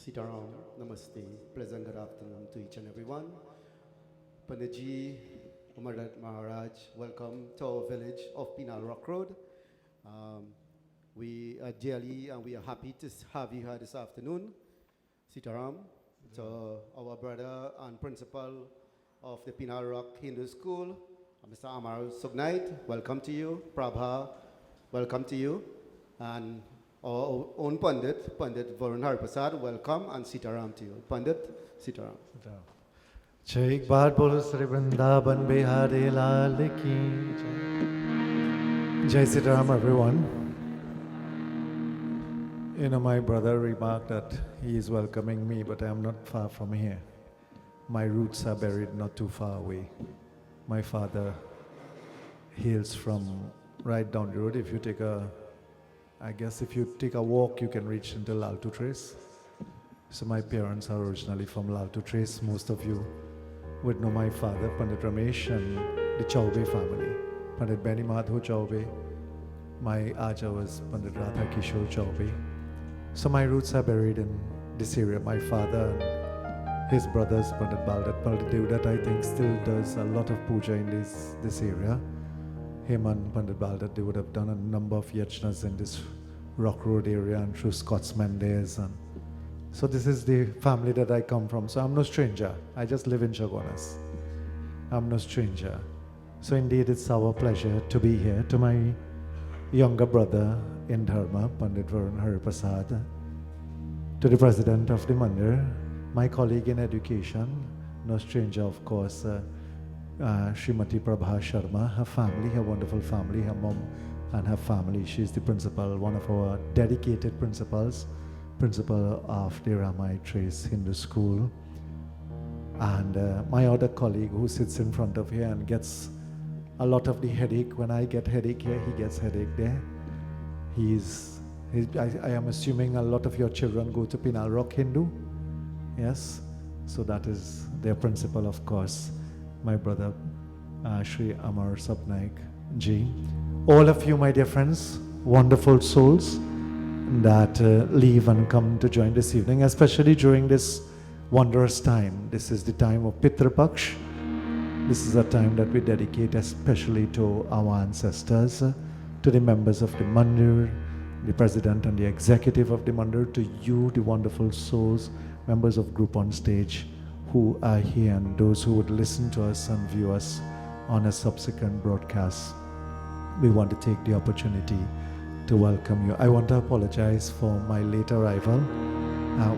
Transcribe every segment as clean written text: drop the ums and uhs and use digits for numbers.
Sita, Namaste, pleasant good afternoon to each and everyone. Panditji, Umarat Maharaj, welcome to our village of Penal Rock Road. We are dearly and we are happy to have you here this afternoon. Sitaram, to our brother and principal of the Penal Rock Hindu School, Mr. Amar Sugnait, welcome to you. Prabha, welcome to you. And our own Pandit, Pandit Varun Harprasad, welcome, and Sitaram to you. Pandit, Sitaram. Jai ek baar bolo Sri Vrindavan Bihari Lal ki Jai. Jai Sitaram, everyone. You know, my brother remarked that he is welcoming me, but I am not far from here. My roots are buried not too far away. My father hails from right down the road. If you take a walk, you can reach until Laltu Trace. So my parents are originally from Laltu Trace. Most of you would know my father, Pandit Ramesh, and the Chaube family. Pandit Beni Madhu Chaube. My Aja was Pandit Radha Kishore Chaube. So my roots are buried in this area. My father and his brothers, Pandit Baldat, I think still does a lot of puja in this area. Him and Pandit Baldat, they would have done a number of yajnas in this Rock Road area and through Scotsman days. And so this is the family that I come from. So I'm no stranger. I just live in Chagonas. I'm no stranger. So indeed, it's our pleasure to be here. To my younger brother in Dharma, Pandit Varun Hariprasad, to the president of the Mandir, my colleague in education, no stranger of course, Srimati Prabha Sharma, her family, her wonderful family, her mom and her family. She's the principal, one of our dedicated principals, principal of the Ramai Trace Hindu School. And my other colleague who sits in front of here and gets a lot of the headache. When I get headache here, he gets headache there. I am assuming a lot of your children go to Penal Rock Hindu. Yes? So that is their principal, of course, my brother Shri Amar Sabnaik Ji. All of you, my dear friends, wonderful souls that leave and come to join this evening, especially during this wondrous time. This is the time of Pitru Paksh. This is a time that we dedicate especially to our ancestors, to the members of the Mandir, the president and the executive of the Mandir, to you, the wonderful souls, members of group on stage who are here, and those who would listen to us and view us on a subsequent broadcast. We want to take the opportunity to welcome you. I want to apologize for my late arrival.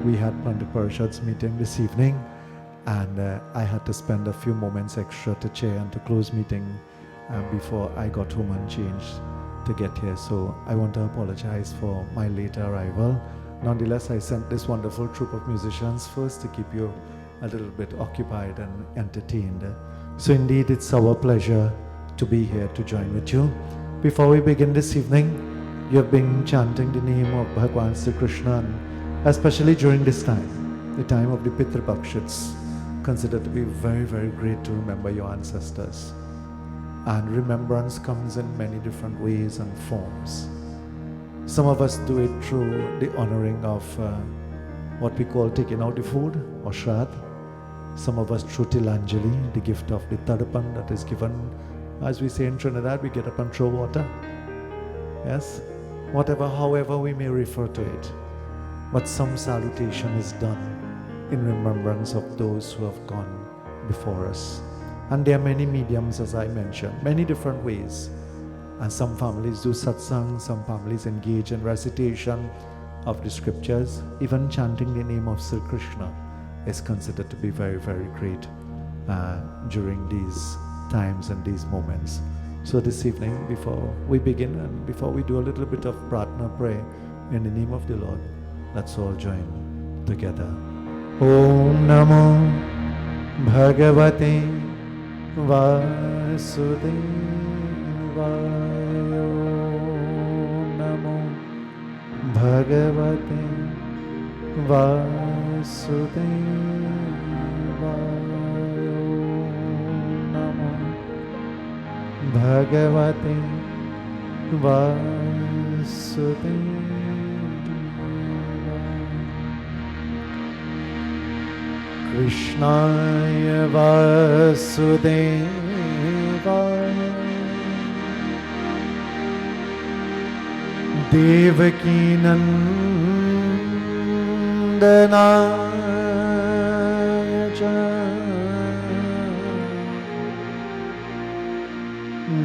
We had Pandit Parishad's meeting this evening, and I had to spend a few moments extra to chair and to close meeting before I got home and changed to get here. So I want to apologize for my late arrival. Nonetheless, I sent this wonderful troupe of musicians first to keep you a little bit occupied and entertained. So indeed, it's our pleasure to be here to join with you. Before we begin this evening, you have been chanting the name of Bhagwan Sri Krishna, and especially during this time, the time of the Pitru Paksh, it's considered to be very, very great to remember your ancestors. And remembrance comes in many different ways and forms. Some of us do it through the honoring of what we call taking out the food or Shrad. Some of us through Tilanjali, the gift of the Tadapan that is given. As we say in Trinidad, we get up and throw water. Yes? Whatever, however we may refer to it. But some salutation is done in remembrance of those who have gone before us. And there are many mediums, as I mentioned, many different ways. And some families do satsang, some families engage in recitation of the scriptures. Even chanting the name of Sri Krishna is considered to be very, very great during these times and these moments. So this evening, before we begin and before we do a little bit of pratna prayer in the name of the Lord, let's all join together. Om Namo Bhagavate Vasudevaya. Om Namo Bhagavate Vasudevaya. Om Namo Bhagavate Vasudevaya. Krishnaya Vasudevaya Devaki Nandanaya cha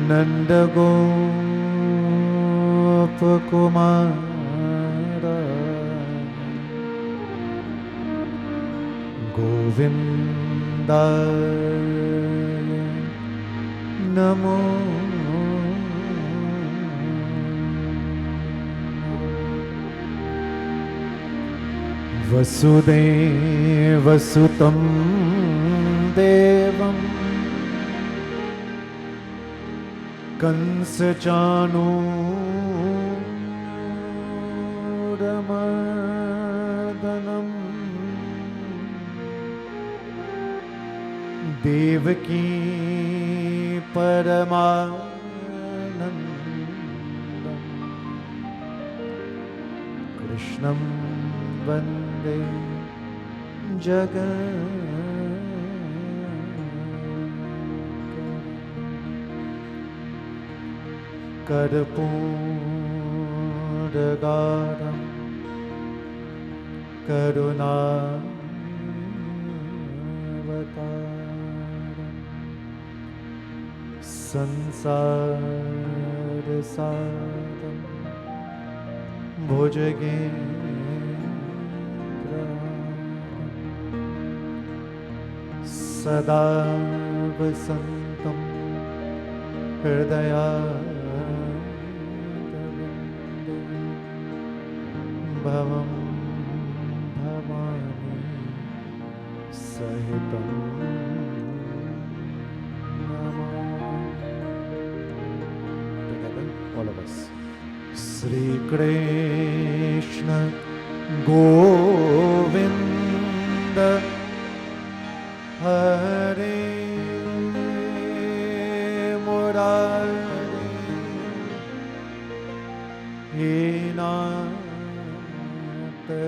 Nanda Gopakumara Govindaya Namo. Vasudeva Sutam Devam Kansachanudamardanam Devaki Paramanandam Krishnam Vande de jagat Kadapundagaram Karunavataram Sansarasaram Bhujagendra Sada Vasantam Hridaya Bhavam Bhavani Sahitam Together, all of us. Sri Krishna Govinda Hare Murari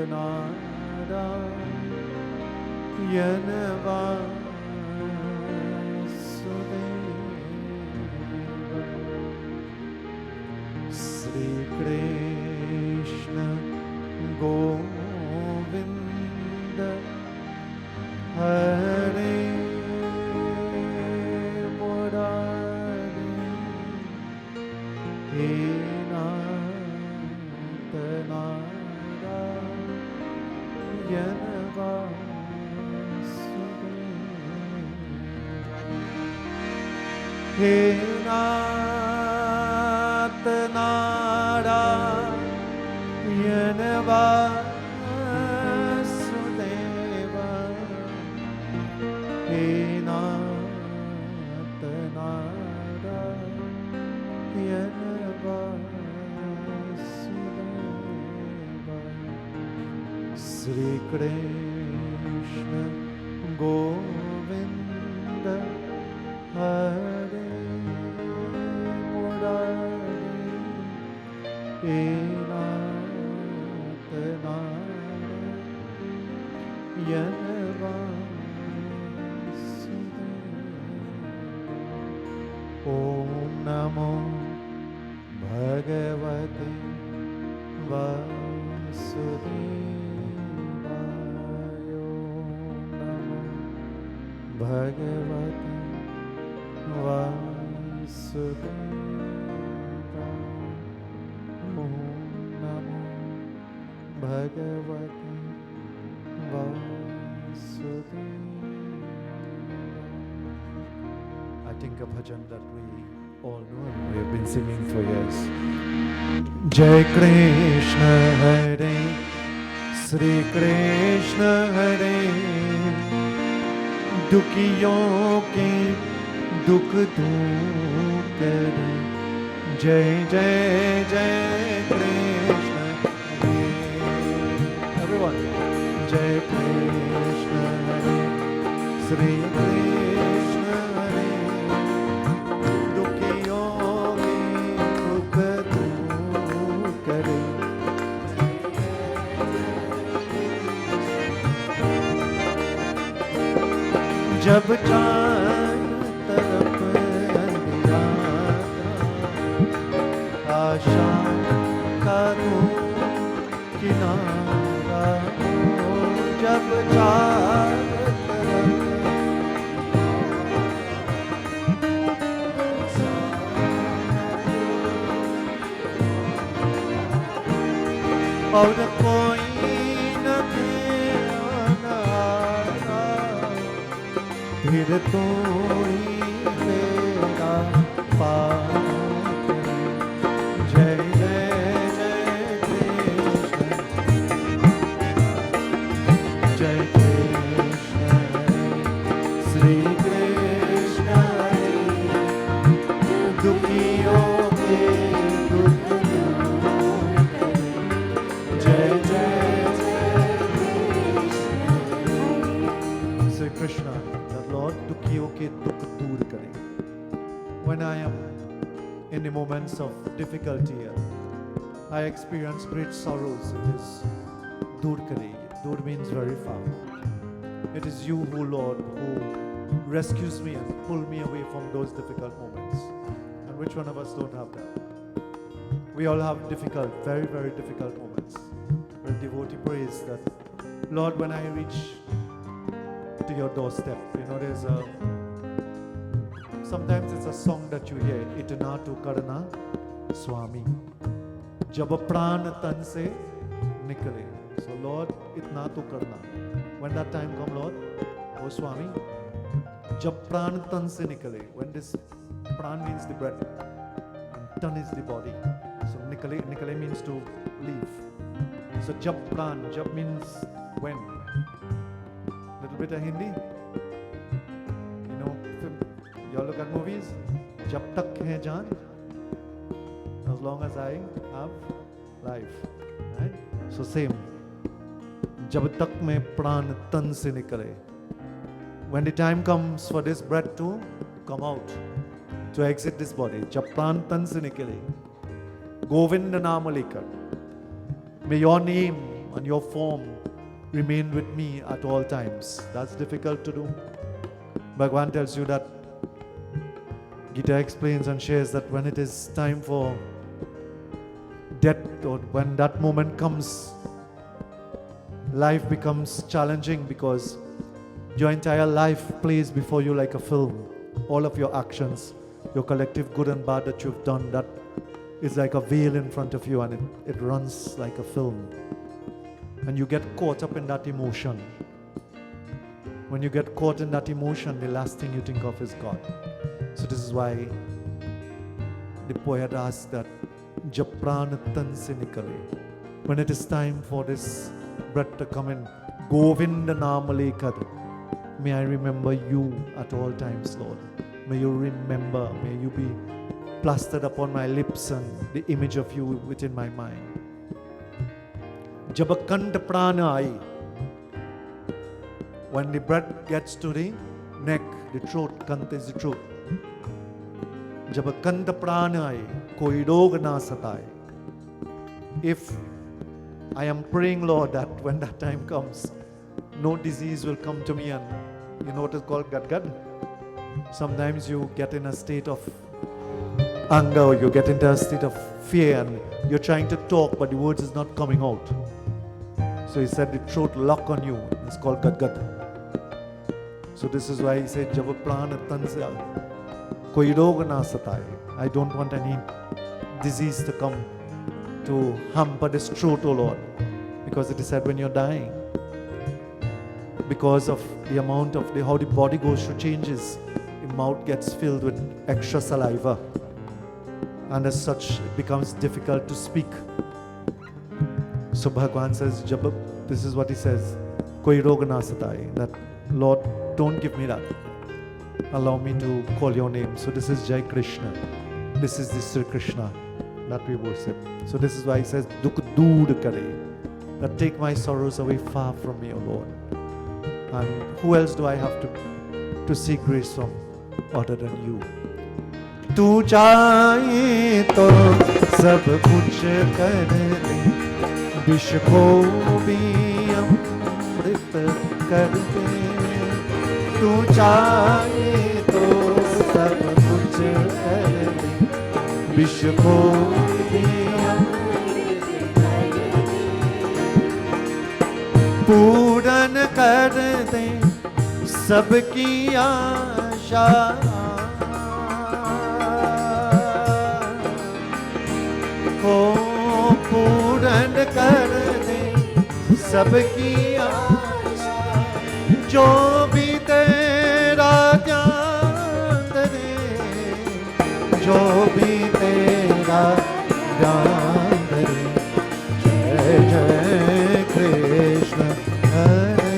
Hinatanara Yanava Sri Krishna Govinda Hare Murari Hinatanara Yanava Hinatanara Yanava Sudeva Hinatanara Yanava Sudeva Sri Krishna Govinda Hare Murari Hinatanara Yanava Sudeva Om Namo Bhagavate Vasudevaya Om Namo Bhagavate Vasudevaya Om Namo Bhagavate Vasudevaya. I think a bhajan that we all know and we have been singing for years. Jai Krishna Hare Sri Krishna Hare Dukhiyon ke dukh door kare Jai Jai Jai Krishna Hare. Everyone, Jai Krishna Hare Sri Krishna Hare Dukhiyon ke dukh door kare जब चारों तरफ अंधियारा आशा का किनारा हो जब चारों तरफ और कोई न फिर तो ही मेरा पार जय जय जय कृष्ण जय कृष्ण श्री कृष्ण दुखियों के दुख जय जय श्री कृष्ण दुखियों के दुख दूर करें. When I am in the moments of difficulty, I experience great sorrows. It is दूर करें. Dur means very far. It is you, who Lord, who rescues me and pull me away from those difficult moments. And which one of us don't have that? We all have difficult, very, very difficult moments. The devotee prays that, Lord, when I reach to your doorstep, there's sometimes it's a song that you hear, Itna tu karna, Swami. Jab pran tan se nikale. So Lord, itna tu karna. When that time come, Lord, oh Swami, jab pran tan se nikale. When this pran means the breath, and tan is the body. So nikale means to leave. So jab pran, jab means when. Little bit of Hindi. You all look at movies. Jab tak hai jaan, as long as I have life, right? So same. Jab tak mein pran tan se nikale. When the time comes for this breath to come out, to exit this body, jab pran tan se nikale, Govinda naam lekar. May your name and your form remain with me at all times. That's difficult to do. Bhagavan tells you that. Gita explains and shares that when it is time for death, or when that moment comes, life becomes challenging because your entire life plays before you like a film. All of your actions, your collective good and bad that you've done, that is like a veil in front of you, and it runs like a film. And you get caught up in that emotion. When you get caught in that emotion, the last thing you think of is God. So this is why the poet asks that Jab pran tan se nikale. When it is time for this breath to come in, Govinda naam lekar. May I remember you at all times, Lord. May you remember, may you be plastered upon my lips and the image of you within my mind. Jab kant prana aayi. When the breath gets to the neck, the throat, kant is the throat. जब कंद प्राण आए कोई रोग ना सताए. If I am praying, Lord, that when that time comes, no disease will come to me, and you know what is called gad. Sometimes you get in a state of anger, or you get into a state of fear, and you're trying to talk, but the words is not coming out. So he said the throat lock on you. It's called gad. So this is why he said, jab pran tan se koi rog na sataye. I don't want any disease to come to hamper this throat, O Lord. Because it is said when you're dying, because of the amount of how the body goes through changes, the mouth gets filled with extra saliva. And as such, it becomes difficult to speak. So Bhagavan says, this is what he says, koi rog na sataye, that Lord, don't give me that. Allow me to call your name. So this is Jai Krishna. This is the Sri Krishna that we worship. So this is why he says, Dukh dur kare, that take my sorrows away far from me, O Lord. And who else do I have to seek grace from other than you? Tu chahe to sab kuch kar de, vish ko bhi amrit kar de. Tu chahe to sab kuch kar de, vish ko bhi amrit kar de. Puran kar de sabki aasha, ko puran kar de sabki aasha, jo bhi tera dhyan dare, jo bhi tera dhyan dare. Jai Jai Krishna Hare,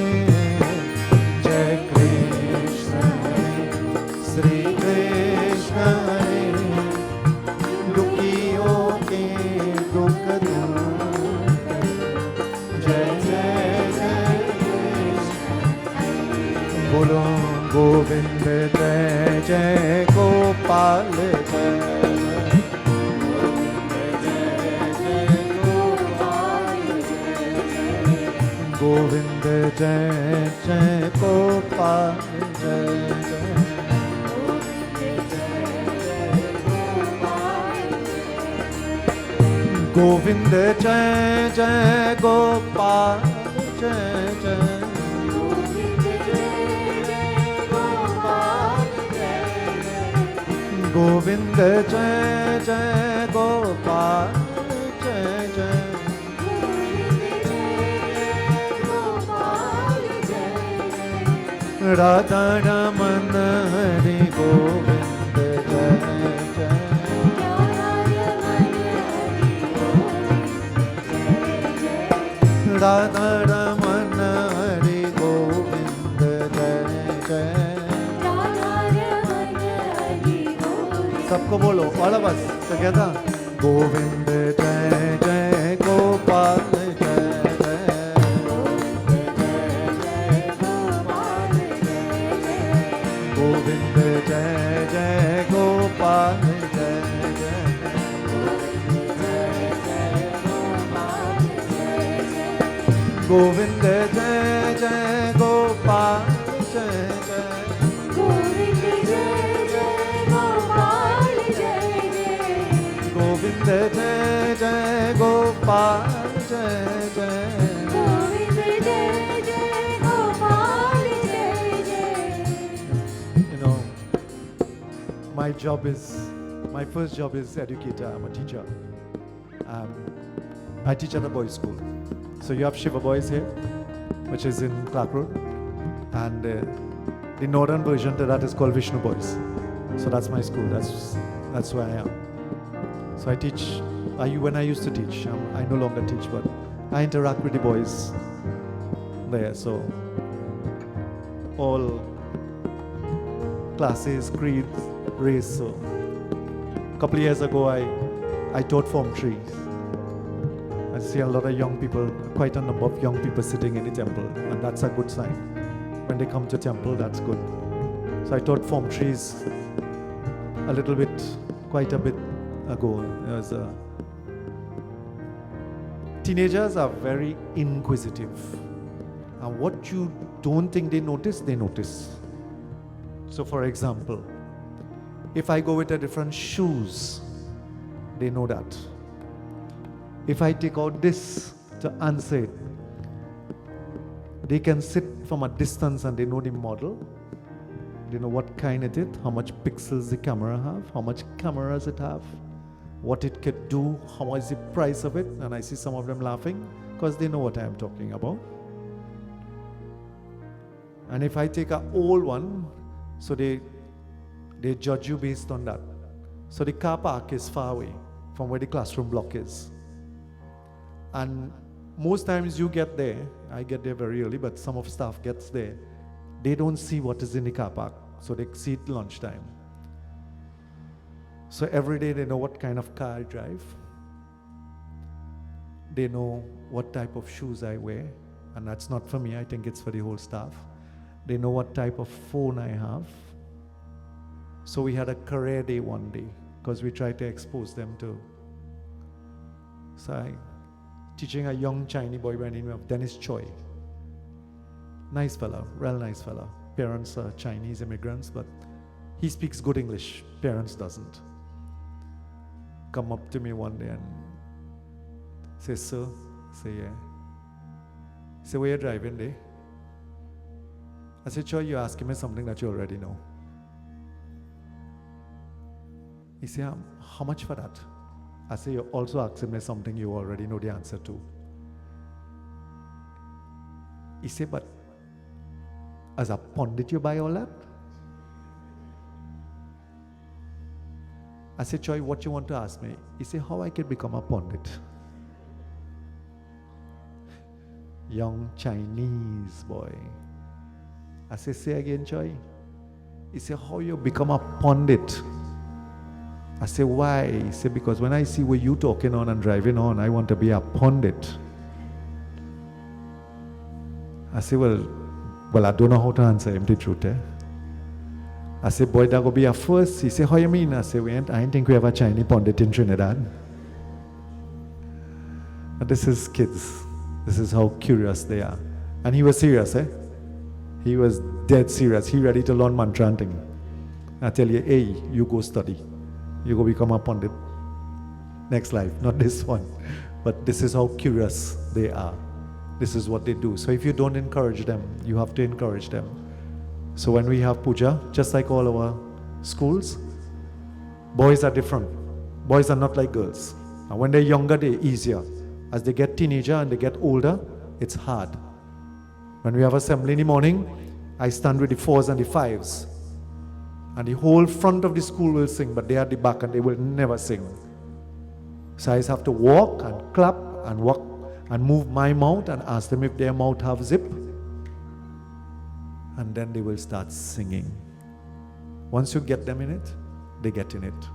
Jai Krishna Hare, Sri Krishna Hare, Dukhiyon ke dukh dur kare. Jai Jai Jai Krishna. Bolo Govind Jai Jai Gopal Jai. Govind Jai Jai Gopal Jai Jai. Govind Jai Jai Gopal Jai Jai. Govind Jai Jai Gopal Jai Jai. Radha Raman Hari Govind Jai Jai. Radha Raman Hari Govind Jai Jai. सबको बोलो, all of us together. Govind Jai Jai Gopal Jai Jai. Govind Jai Jai Gopal Jai Jai. Govind Jai Jai Gopal Jai Jai. Govind Jai Jai Gopal Jai Jai. You know, my first job is educator. I'm a teacher. I teach at a boys' school. So you have Shiva Boys here, which is in Clark Road, and the northern version to that is called Vishnu Boys. So that's my school. That's where I am. So I teach. When I used to teach, I no longer teach, but I interact with the boys there. So all classes, creeds, race. So a couple of years ago, I taught Form 3. I see a lot of young people, quite a number of young people sitting in the temple, and that's a good sign. When they come to temple, that's good. So I taught Form 3s quite a bit ago. Teenagers are very inquisitive, and what you don't think they notice, they notice. So for example, if I go with a different shoes, they know that. If I take out this to answer it, they can sit from a distance and they know the model. They know what kind it is, how much pixels the camera have, how much cameras it have, what it could do, how much is the price of it. And I see some of them laughing because they know what I am talking about. And if I take an old one, so they judge you based on that. So the car park is far away from where the classroom block is. And most times you get there, I get there very early, but some of staff gets there, they don't see what is in the car park, so they see it lunchtime. So every day they know what kind of car I drive. They know what type of shoes I wear, and that's not for me, I think it's for the whole staff. They know what type of phone I have. So we had a career day one day, because we tried to expose them to. So I teaching a young Chinese boy by the name of Dennis Choi. Nice fella, real nice fella. Parents are Chinese immigrants, but he speaks good English. Parents doesn't. Come up to me one day and say, "Sir," say, "Yeah." Say, "Where you driving there?" I said, "Choi, you're asking me something that you already know." He said, "How much for that?" I say, "You're also asking me something you already know the answer to." He said, "But as a pundit you buy all that?" I said, "Choi, what you want to ask me?" He said, "How I can become a pundit?" Young Chinese boy. I said, "Say again, Choi." He said, "How you become a pundit?" I said, "Why?" He said, "Because when I see where you talking on and driving on, I want to be a pundit." I said, well, I don't know how to answer him the truth. I said, "Boy, that will be a first." He said, "How you mean?" I said, I think we have a Chinese pundit in Trinidad." And this is kids. This is how curious they are. And he was serious, eh? He was dead serious. He ready to learn chanting. I tell you, hey, you go study. You go become a pundit. Next life, not this one. But this is how curious they are. This is what they do. So if you don't encourage them, you have to encourage them. So when we have puja, just like all our schools, boys are different. Boys are not like girls. And when they're younger, they're easier. As they get teenager and they get older, it's hard. When we have assembly in the morning, I stand with the 4s and the 5s. And the whole front of the school will sing, but they are at the back and they will never sing. So I just have to walk and clap and walk and move my mouth and ask them if their mouth have zip. And then they will start singing. Once you get them in it, they get in it.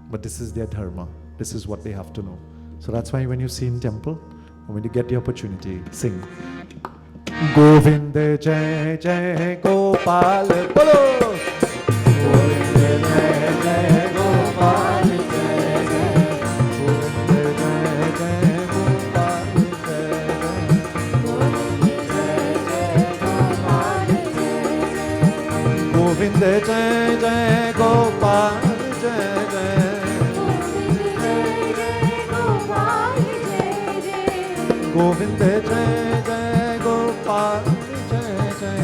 But this is their dharma. This is what they have to know. So that's why when you see in temple, or when you get the opportunity, sing. Govinda Jai Jai Gopal Bolo. Govinda Jai Jai Gopal Jai Jai. Govinda Jai Jai Gopal Jai Jai. Govinda Jai Jai Gopal Jai Jai.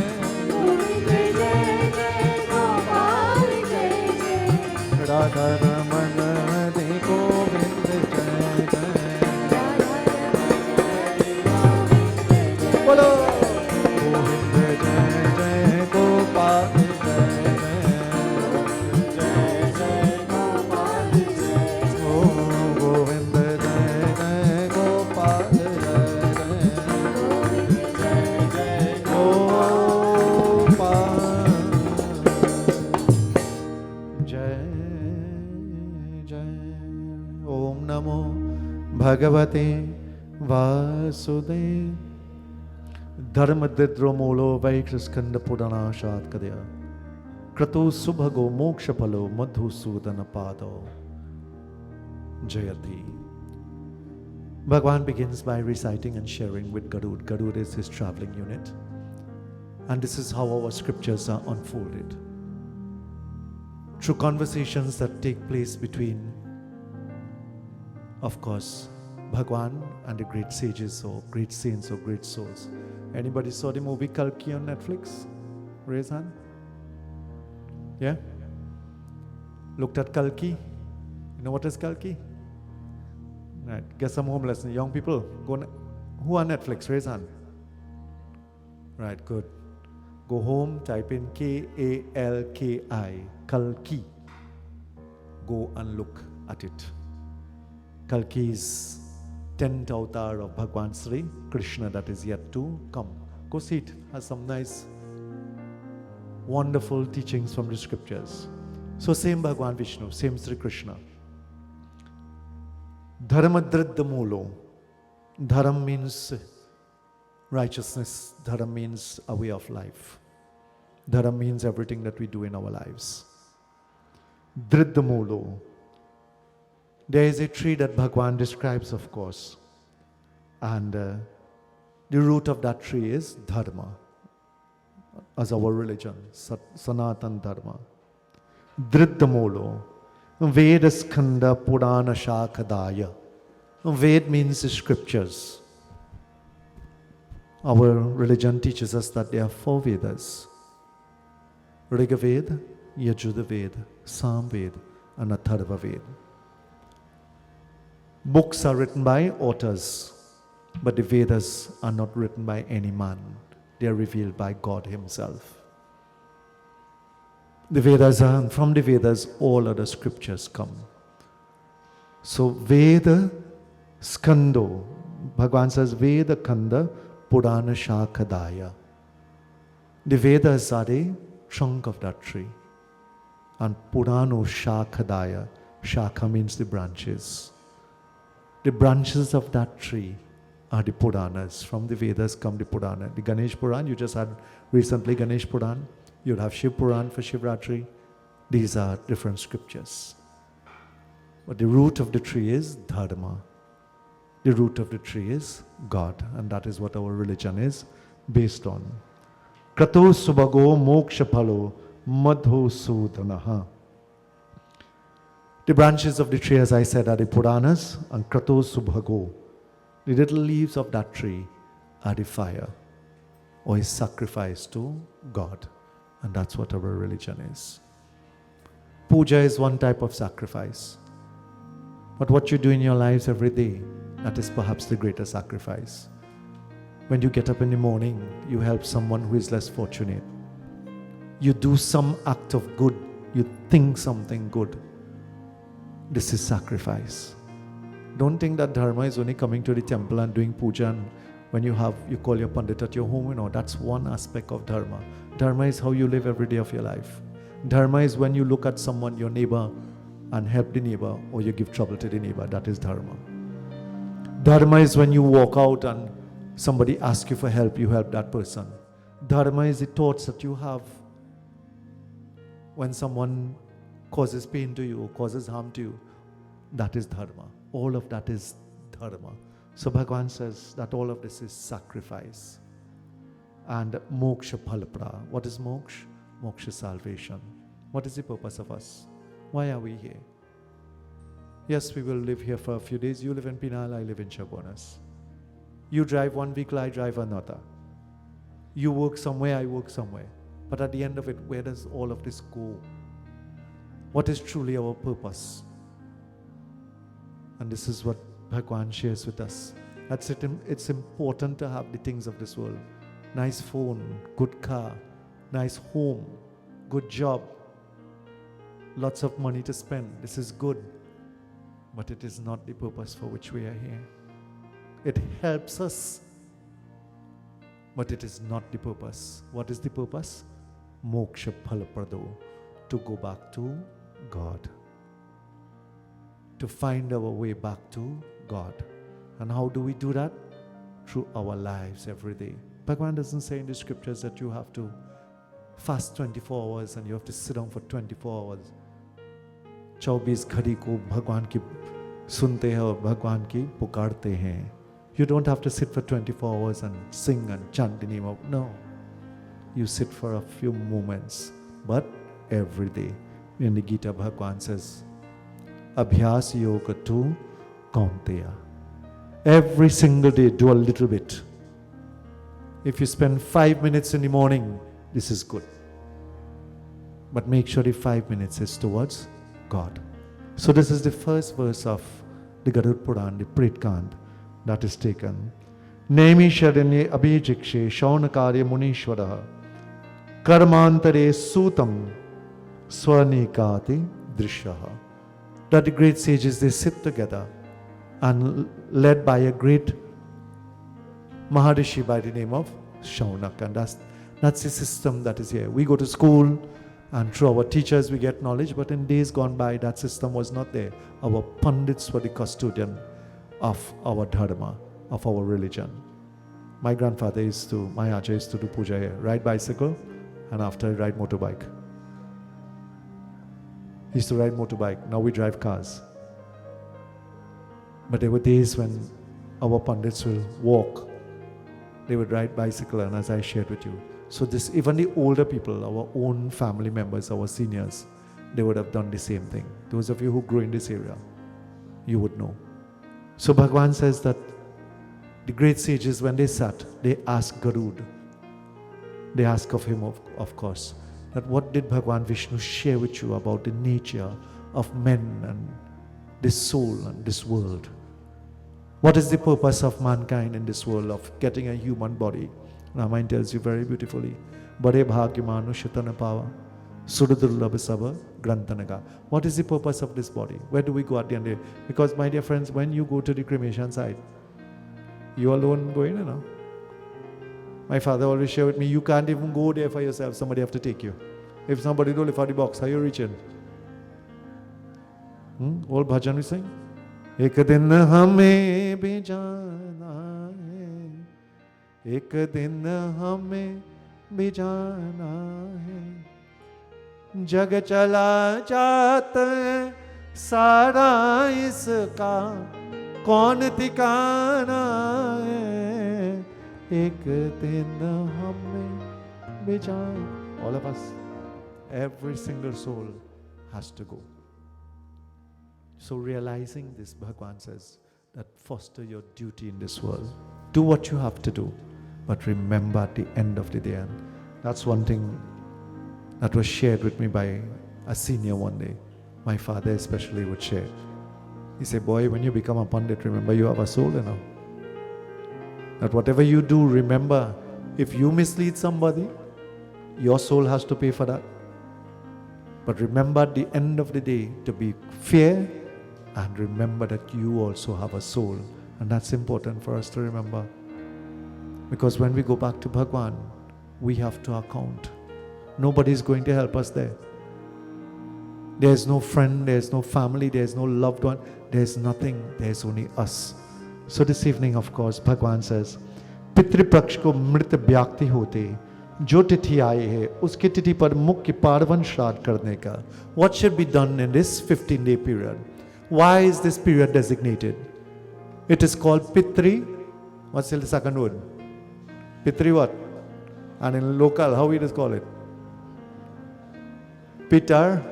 Radha Ramana Hare Govinda Jai Jai. Bolo Govinda Jai Jai Gopal Jai Jai. Oh Govinda Jai Jai Gopal Jai Bhagavate Vasudev Dharma Didromolo Vaikraskanda Purana Shat Kadya Kratu Subhago Mokshapalo Madhu Sudana Pado Jayati. Bhagwan begins by reciting and sharing with Garuda. Garuda is his traveling unit. And this is how our scriptures are unfolded. Through conversations that take place between, of course, Bhagwan and the great sages or great saints or great souls. Anybody saw the movie Kalki on Netflix? Raise hand. Yeah? Looked at Kalki? You know what is Kalki? Right. Get some homeless young people. Who on Netflix? Raise hand. Right, good. Go home, type in Kalki, Kalki. Go and look at it. Kalki is 10th avatar of Bhagwan Sri Krishna that is yet to come. Go see it. Has some nice, wonderful teachings from the scriptures. So same Bhagwan Vishnu, same Sri Krishna. Dharma Dridda Mulo. Dharam means righteousness. Dharam means a way of life. Dharam means everything that we do in our lives. Dridda Mulo. There is a tree that Bhagwan describes, of course. And the root of that tree is Dharma, as our religion, Sanatan Dharma. Driddhamolo, Vedaskanda Purana Shakadaya. Ved means the scriptures. Our religion teaches us that there are 4 Vedas. Rigaveda, Yajurveda, Samveda, and Atharva Veda. Books are written by authors, but the Vedas are not written by any man. They are revealed by God Himself. The Vedas are, and from the Vedas, all other scriptures come. So Veda Skando, Bhagwan says, Veda Kanda Purana Shakadaya. The Vedas are the trunk of that tree. And Purano Shakadaya, Shaka means the branches. The branches of that tree are the Puranas. From the Vedas come the Purana. The Ganesh Puran, you just had recently Ganesh Puran. You'll have Shiv Puran for Shivratri. These are different scriptures. But the root of the tree is Dharma. The root of the tree is God. And that is what our religion is. based on. Krato subhago moksha phalo madho sudanaha. The branches of the tree, as I said, are the Puranas, and Krato subhago. The little leaves of that tree are the fire, or is sacrifice to God. And that's what our religion is. Puja is one type of sacrifice. But what you do in your lives every day, that is perhaps the greater sacrifice. When you get up in the morning, you help someone who is less fortunate. You do some act of good. You think something good. This is sacrifice. Don't think that Dharma is only coming to the temple and doing puja, and when you call your pundit at your home, that's one aspect of Dharma. Dharma is how you live every day of your life. Dharma is when you look at someone, your neighbor, and help the neighbor, or you give trouble to the neighbor. That is Dharma. Dharma is when you walk out and somebody asks you for help, you help that person. Dharma is the thoughts that you have when someone causes pain to you or causes harm to you. That is Dharma. All of that is Dharma. So Bhagavan says that all of this is sacrifice. And moksha phalapra. What is moksha? Moksha is salvation. What is the purpose of us? Why are we here? Yes, we will live here for a few days. You live in Penal, I live in Chabonas. You drive one vehicle, I drive another. You work somewhere, I work somewhere. But at the end of it, where does all of this go? What is truly our purpose? And this is what Bhagwan shares with us. That's it. It's important to have the things of this world. Nice phone, good car, nice home, good job, lots of money to spend. This is good. But it is not the purpose for which we are here. It helps us, but it is not the purpose. What is the purpose? Moksha phalaprado, to go back to God. To find our way back to God. And how do we do that? Through our lives every day. Bhagavan doesn't say in the scriptures that you have to fast 24 hours and you have to sit down for 24 hours. 24 घड़ी को भगवान की सुनते हैं और भगवान की पुकारते हैं. You don't have to sit for 24 hours and sing and chant the name of. No. You sit for a few moments, but every day. In the Gita, Bhagwan says, Abhyas yoga tu kaunteya. Every single day, do a little bit. If you spend 5 minutes in the morning, this is good. But make sure the 5 minutes is towards God. So this is the first verse of the Garuda Puran, the Prit Kand, that is taken. Nemi Sharanye Abhijikshe Shaunakare Munishwaraha Karmantare Sutam Swanikati Drishyaha. That the great sages, they sit together and led by a great Maharishi by the name of Shaunak. And that's the system that is here. We go to school and through our teachers we get knowledge, but in days gone by that system was not there. Our pundits were the custodian of our dharma, of our religion. My grandfather my Acha used to do puja here, ride bicycle, and after ride motorbike. He used to ride motorbike, now we drive cars. But there were days when our pundits will walk, they would ride bicycle, and as I shared with you. So even the older people, our own family members, our seniors, they would have done the same thing. Those of you who grew in this area, you would know. So Bhagwan says that the great sages, when they sat, they asked Garuda. They asked of him, of course, that what did Bhagwan Vishnu share with you about the nature of men and this soul and this world? What is the purpose of mankind in this world of getting a human body? Ramayana tells you very beautifully. Bade bhagyamanu shatana pava sudurlabha sabha grantanaga. What is the purpose of this body? Where do we go at the end of the day? Because my dear friends, when you go to the cremation site, you alone going, you know. My father always shared with me, you can't even go there for yourself. Somebody have to take you. If somebody don't lift out the box, how you reaching? All bhajan we sing. Ek din hame bhi jana hai, ek din hame bhi jana hai, jag chala jaat hai sara iska kaun tikana hai, ek din hame bijai. All of us, every single soul has to go. So realizing this, Bhagavan says that foster your duty in this world. Do what you have to do, but remember at the end of the day. And that's one thing that was shared with me by a senior one day. My father especially would share. He said, boy, when you become a pundit, remember you have a soul, That whatever you do, remember, if you mislead somebody, your soul has to pay for that. But remember at the end of the day to be fair, and remember that you also have a soul. And that's important for us to remember. Because when we go back to Bhagwan, we have to account. Nobody is going to help us there. There's no friend, there's no family, there's no loved one, there's nothing, there's only us. So this evening, of course, Bhagwan says, Pitri Paksh ko mrit vyakti hote, jo tithi aaye hai, uske tithi par mukhya parvan shraddh karne ka. What should be done in this 15-day period? Why is this period designated? It is called Pitri. What's the second word? Pitri what? And in local, how we just call it? Pitar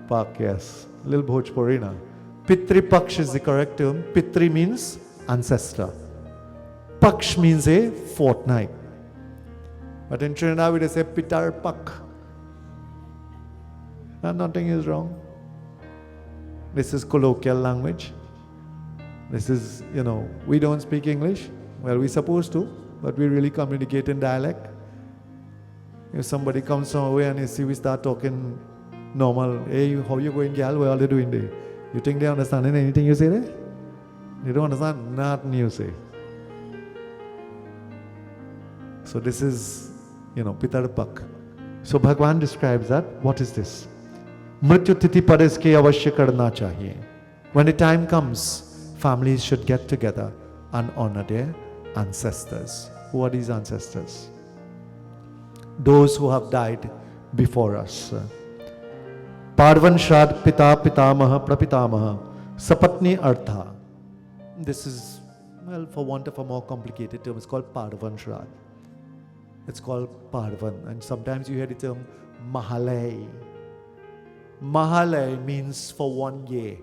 Pak, yes. Little Bhojpuri na. Pitri Paksh is the correct term. Pitri means ancestor. Paksh means a fortnight. But in Trinidad we just say Pitar Pak. And nothing is wrong. This is colloquial language. This is, we don't speak English. Well, we're supposed to, but we really communicate in dialect. If somebody comes from away and you see we start talking normal, hey, how you going, gal? What are you doing there? You think they understand anything you say there? They don't understand nothing you say. So this is, Pitar Pak. So Bhagwan describes that. What is this? Mrityu titi par iske avashya karna chahiye. When the time comes, families should get together and honor their ancestors. Who are these ancestors? Those who have died before us. Parvan Shraddh Pita Pitamaha Prapitamaha Sapatni Artha. This is, for want of a more complicated term, it's called Parvan Shraddh. It's called Parvan. And sometimes you hear the term Mahalay. Mahalay means for 1 year.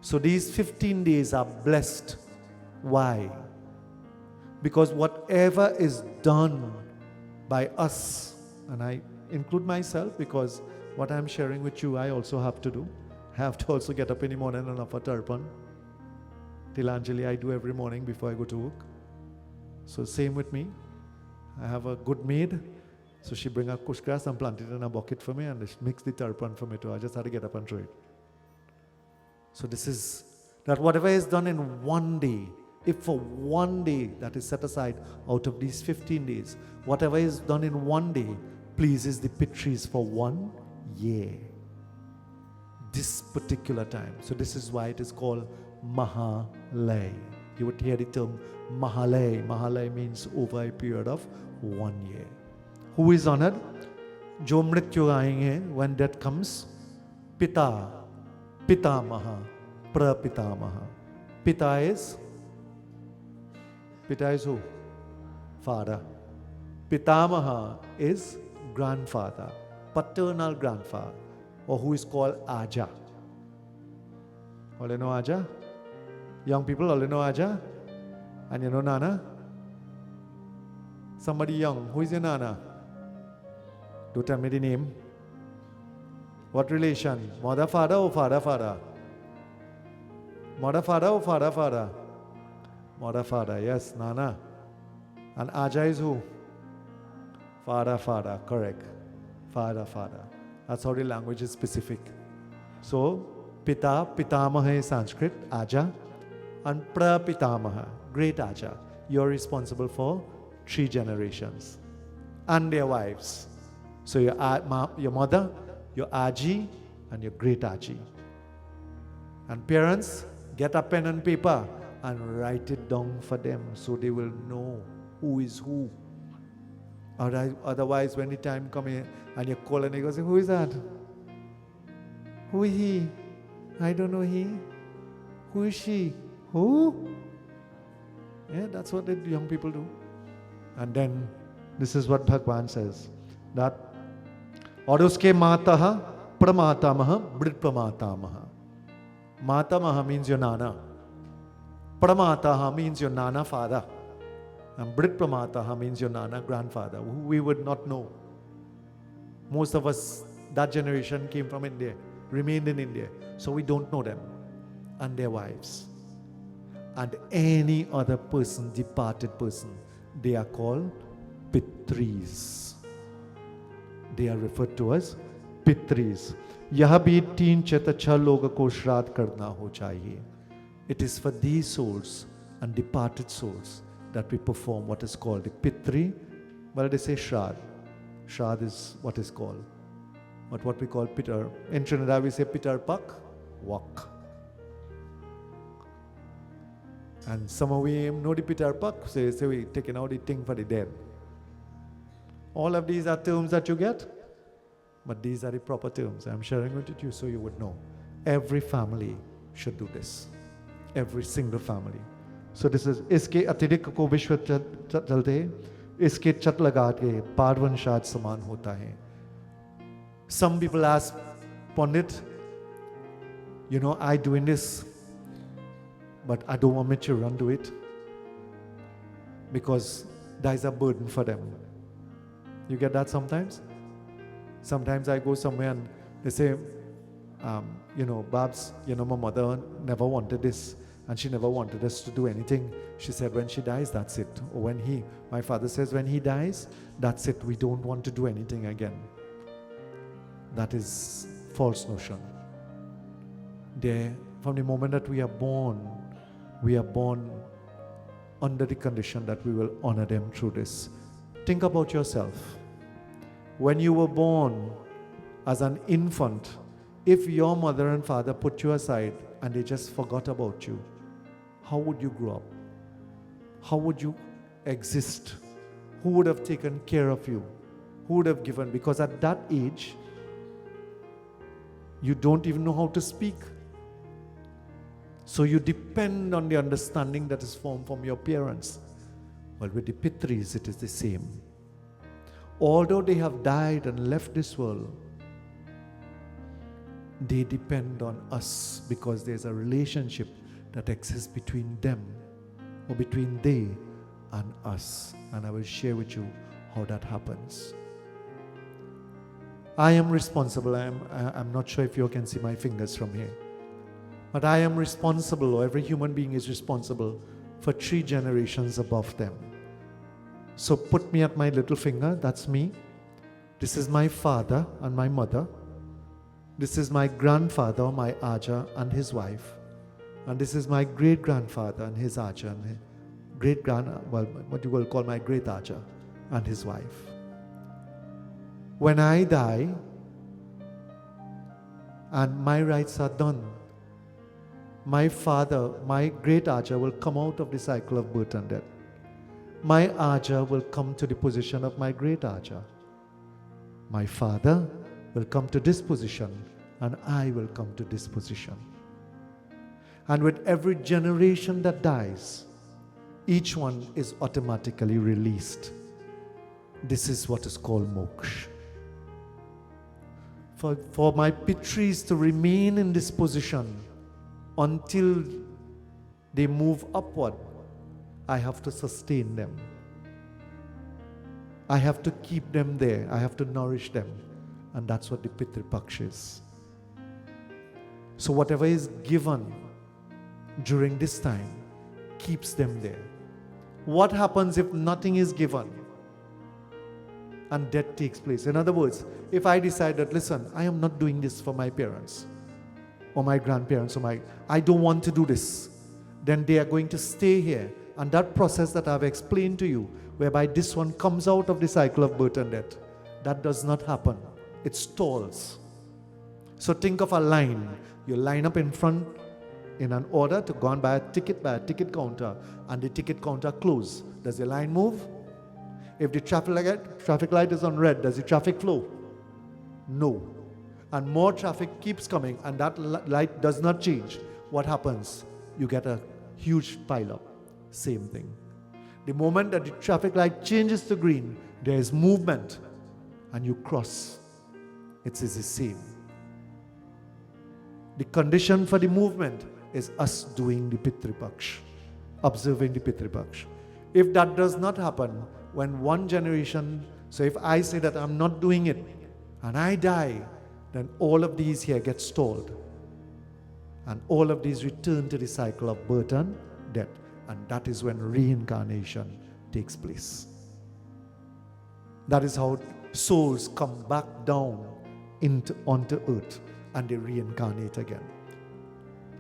So these 15 days are blessed. Why? Because whatever is done by us, and I include myself because what I'm sharing with you, I also have to do. I have to also get up in the morning and offer tarpan. Tilanjali I do every morning before I go to work. So same with me. I have a good maid. So she bring a kush grass and plant it in a bucket for me and mix the tarpan for me too. I just had to get up and throw it. So this is, that whatever is done in 1 day, if for 1 day that is set aside out of these 15 days, whatever is done in 1 day pleases the Pitris for 1 year. This particular time. So this is why it is called Mahalay. You would hear the term Mahalay. Mahalay means over a period of 1 year. Who is honored? Jo mrityu aayenge, when death comes, Pita, Pitamaha, Prapitamaha. Pita is who? Father. Pitamaha is grandfather, paternal grandfather, or who is called Aja. All you know Aja? Young people, all you know Aja? And you know Nana? Somebody young, who is your Nana? Do tell me the name. What relation? Mother, father, or father, father? Mother, father, or father, father? Mother, father, yes, Nana. And Aja is who? Father, father, correct. Father, father. That's how the language is specific. So, Pita, Pitamaha is Sanskrit, Aja, and Prapitamaha, great Aja. You're responsible for 3 generations and their wives. So your mother, your Aji, and your great Aji. And parents, get a pen and paper and write it down for them so they will know who is who. Otherwise, when the time comes in and you call and you go, say, who is that? Who is he? I don't know he. Who is she? Who? Yeah, that's what the young people do. And then this is what Bhagwan says, that और उसके माता प्रमातामह बृट प्रमातामह. Matamaha means your nana. Pramataha means your nana father. And Brit Pramataha means your nana grandfather, who we would not know. Most of us, that generation came from India, remained in India. So we don't know them and their wives. And any other person, departed person, they are called Pitris. They are referred to as Pitris. यह भी 3 चत 6 लोगों को श्राद्ध करना हो चाहिए. It is for these souls and departed souls that we perform what is called the Pitri. Well, they say Shraddh. Shraddh is what is called. But what we call Pitar. In Trinidad we say Pitar Pak Wak. And some of we know the Pitar Pak, say we taking out the thing for the dead. All of these are terms that you get. But these are the proper terms. I'm sharing with you so you would know. Every family should do this. Every single family. So this is, इसके अतिरिक्त को विश्व चलते, इसके चट लगा के पार्वन शाद समान होता है. Some people ask, Pandit, you know, I doing this, but I don't want my children to do it because that is a burden for them. You get that sometimes? Sometimes I go somewhere and they say, you know, Babs, you know, my mother never wanted this and she never wanted us to do anything. She said, when she dies, that's it. Or when my father says, when he dies, that's it. We don't want to do anything again. That is false notion. From the moment that we are born under the condition that we will honor them through this. Think about yourself. When you were born as an infant, if your mother and father put you aside and they just forgot about you, how would you grow up? How would you exist? Who would have taken care of you? Who would have given? Because at that age, you don't even know how to speak. So you depend on the understanding that is formed from your parents. Well, with the Pitris, it is the same. Although they have died and left this world, they depend on us because there's a relationship that exists between them or between they and us. And I will share with you how that happens. I am responsible. I'm not sure if you can see my fingers from here. But I am responsible, or every human being is responsible for 3 generations above them. So put me at my little finger, that's me. This is my father and my mother. This is my grandfather, my Aja and his wife. And this is my great-grandfather and his Aja and what you will call my great Aja and his wife. When I die and my rites are done, my father, my great Aja will come out of the cycle of birth and death. My Aja will come to the position of my great Aja. My father will come to this position and I will come to this position. And with every generation that dies, each one is automatically released. This is what is called moksha. For my Pitris to remain in this position until they move upward, I have to sustain them. I have to keep them there. I have to nourish them. And that's what the Pitri Paksh is. So whatever is given during this time keeps them there. What happens if nothing is given and death takes place? In other words, if I decide that, listen, I am not doing this for my parents or my grandparents I don't want to do this, then they are going to stay here. And that process that I've explained to you, whereby this one comes out of the cycle of birth and death, that does not happen. It stalls. So think of a line. You line up in front in an order to go and buy a ticket counter, and the ticket counter closes. Does the line move? If the traffic light is on red, does the traffic flow? No. And more traffic keeps coming and that light does not change. What happens? You get a huge pile up. Same thing. The moment that the traffic light changes to green, there is movement and you cross. It is the same. The condition for the movement is us doing the Pitri Paksh, observing the Pitri Paksh. If that does not happen, when one generation, so if I say that I'm not doing it and I die, then all of these here get stalled. And all of these return to the cycle of birth and death. And that is when reincarnation takes place. That is how souls come back down onto earth and they reincarnate again.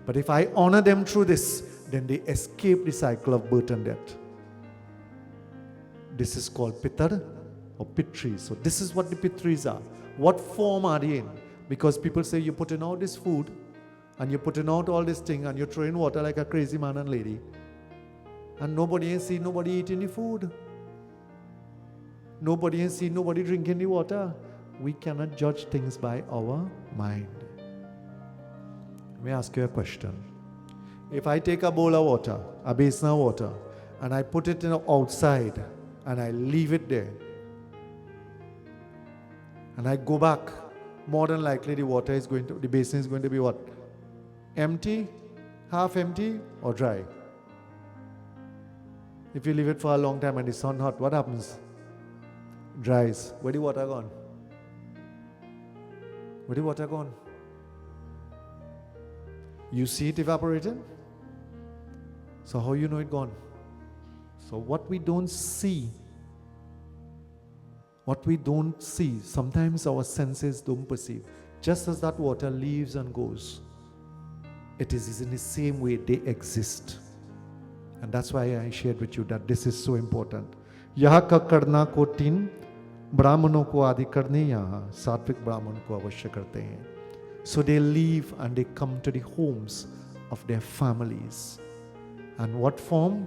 But if I honor them through this, then they escape the cycle of birth and death. This is called Pitar or Pitri. So this is what the Pitris are. What form are they in? Because people say you're putting out this food and you're putting out all this thing and you're throwing water like a crazy man and lady. And nobody ain't seen nobody eating the food. Nobody ain't seen nobody drinking the water. We cannot judge things by our mind. Let me ask you a question. If I take a bowl of water, a basin of water, and I put it outside and I leave it there, and I go back, more than likely the basin is going to be what? Empty, half empty, or dry? If you leave it for a long time and the sun hot, what happens? Dries. Where the water gone? Where the water gone? You see it evaporating? So how you know it gone? So what we don't see, sometimes our senses don't perceive. Just as that water leaves and goes, it is in the same way they exist. And that's why I shared with you that this is so important. Yaha ka karna ko teen, brahmano ko adi karne yaha, satvik brahman ko avashya karte hain. So they leave and they come to the homes of their families. And what form?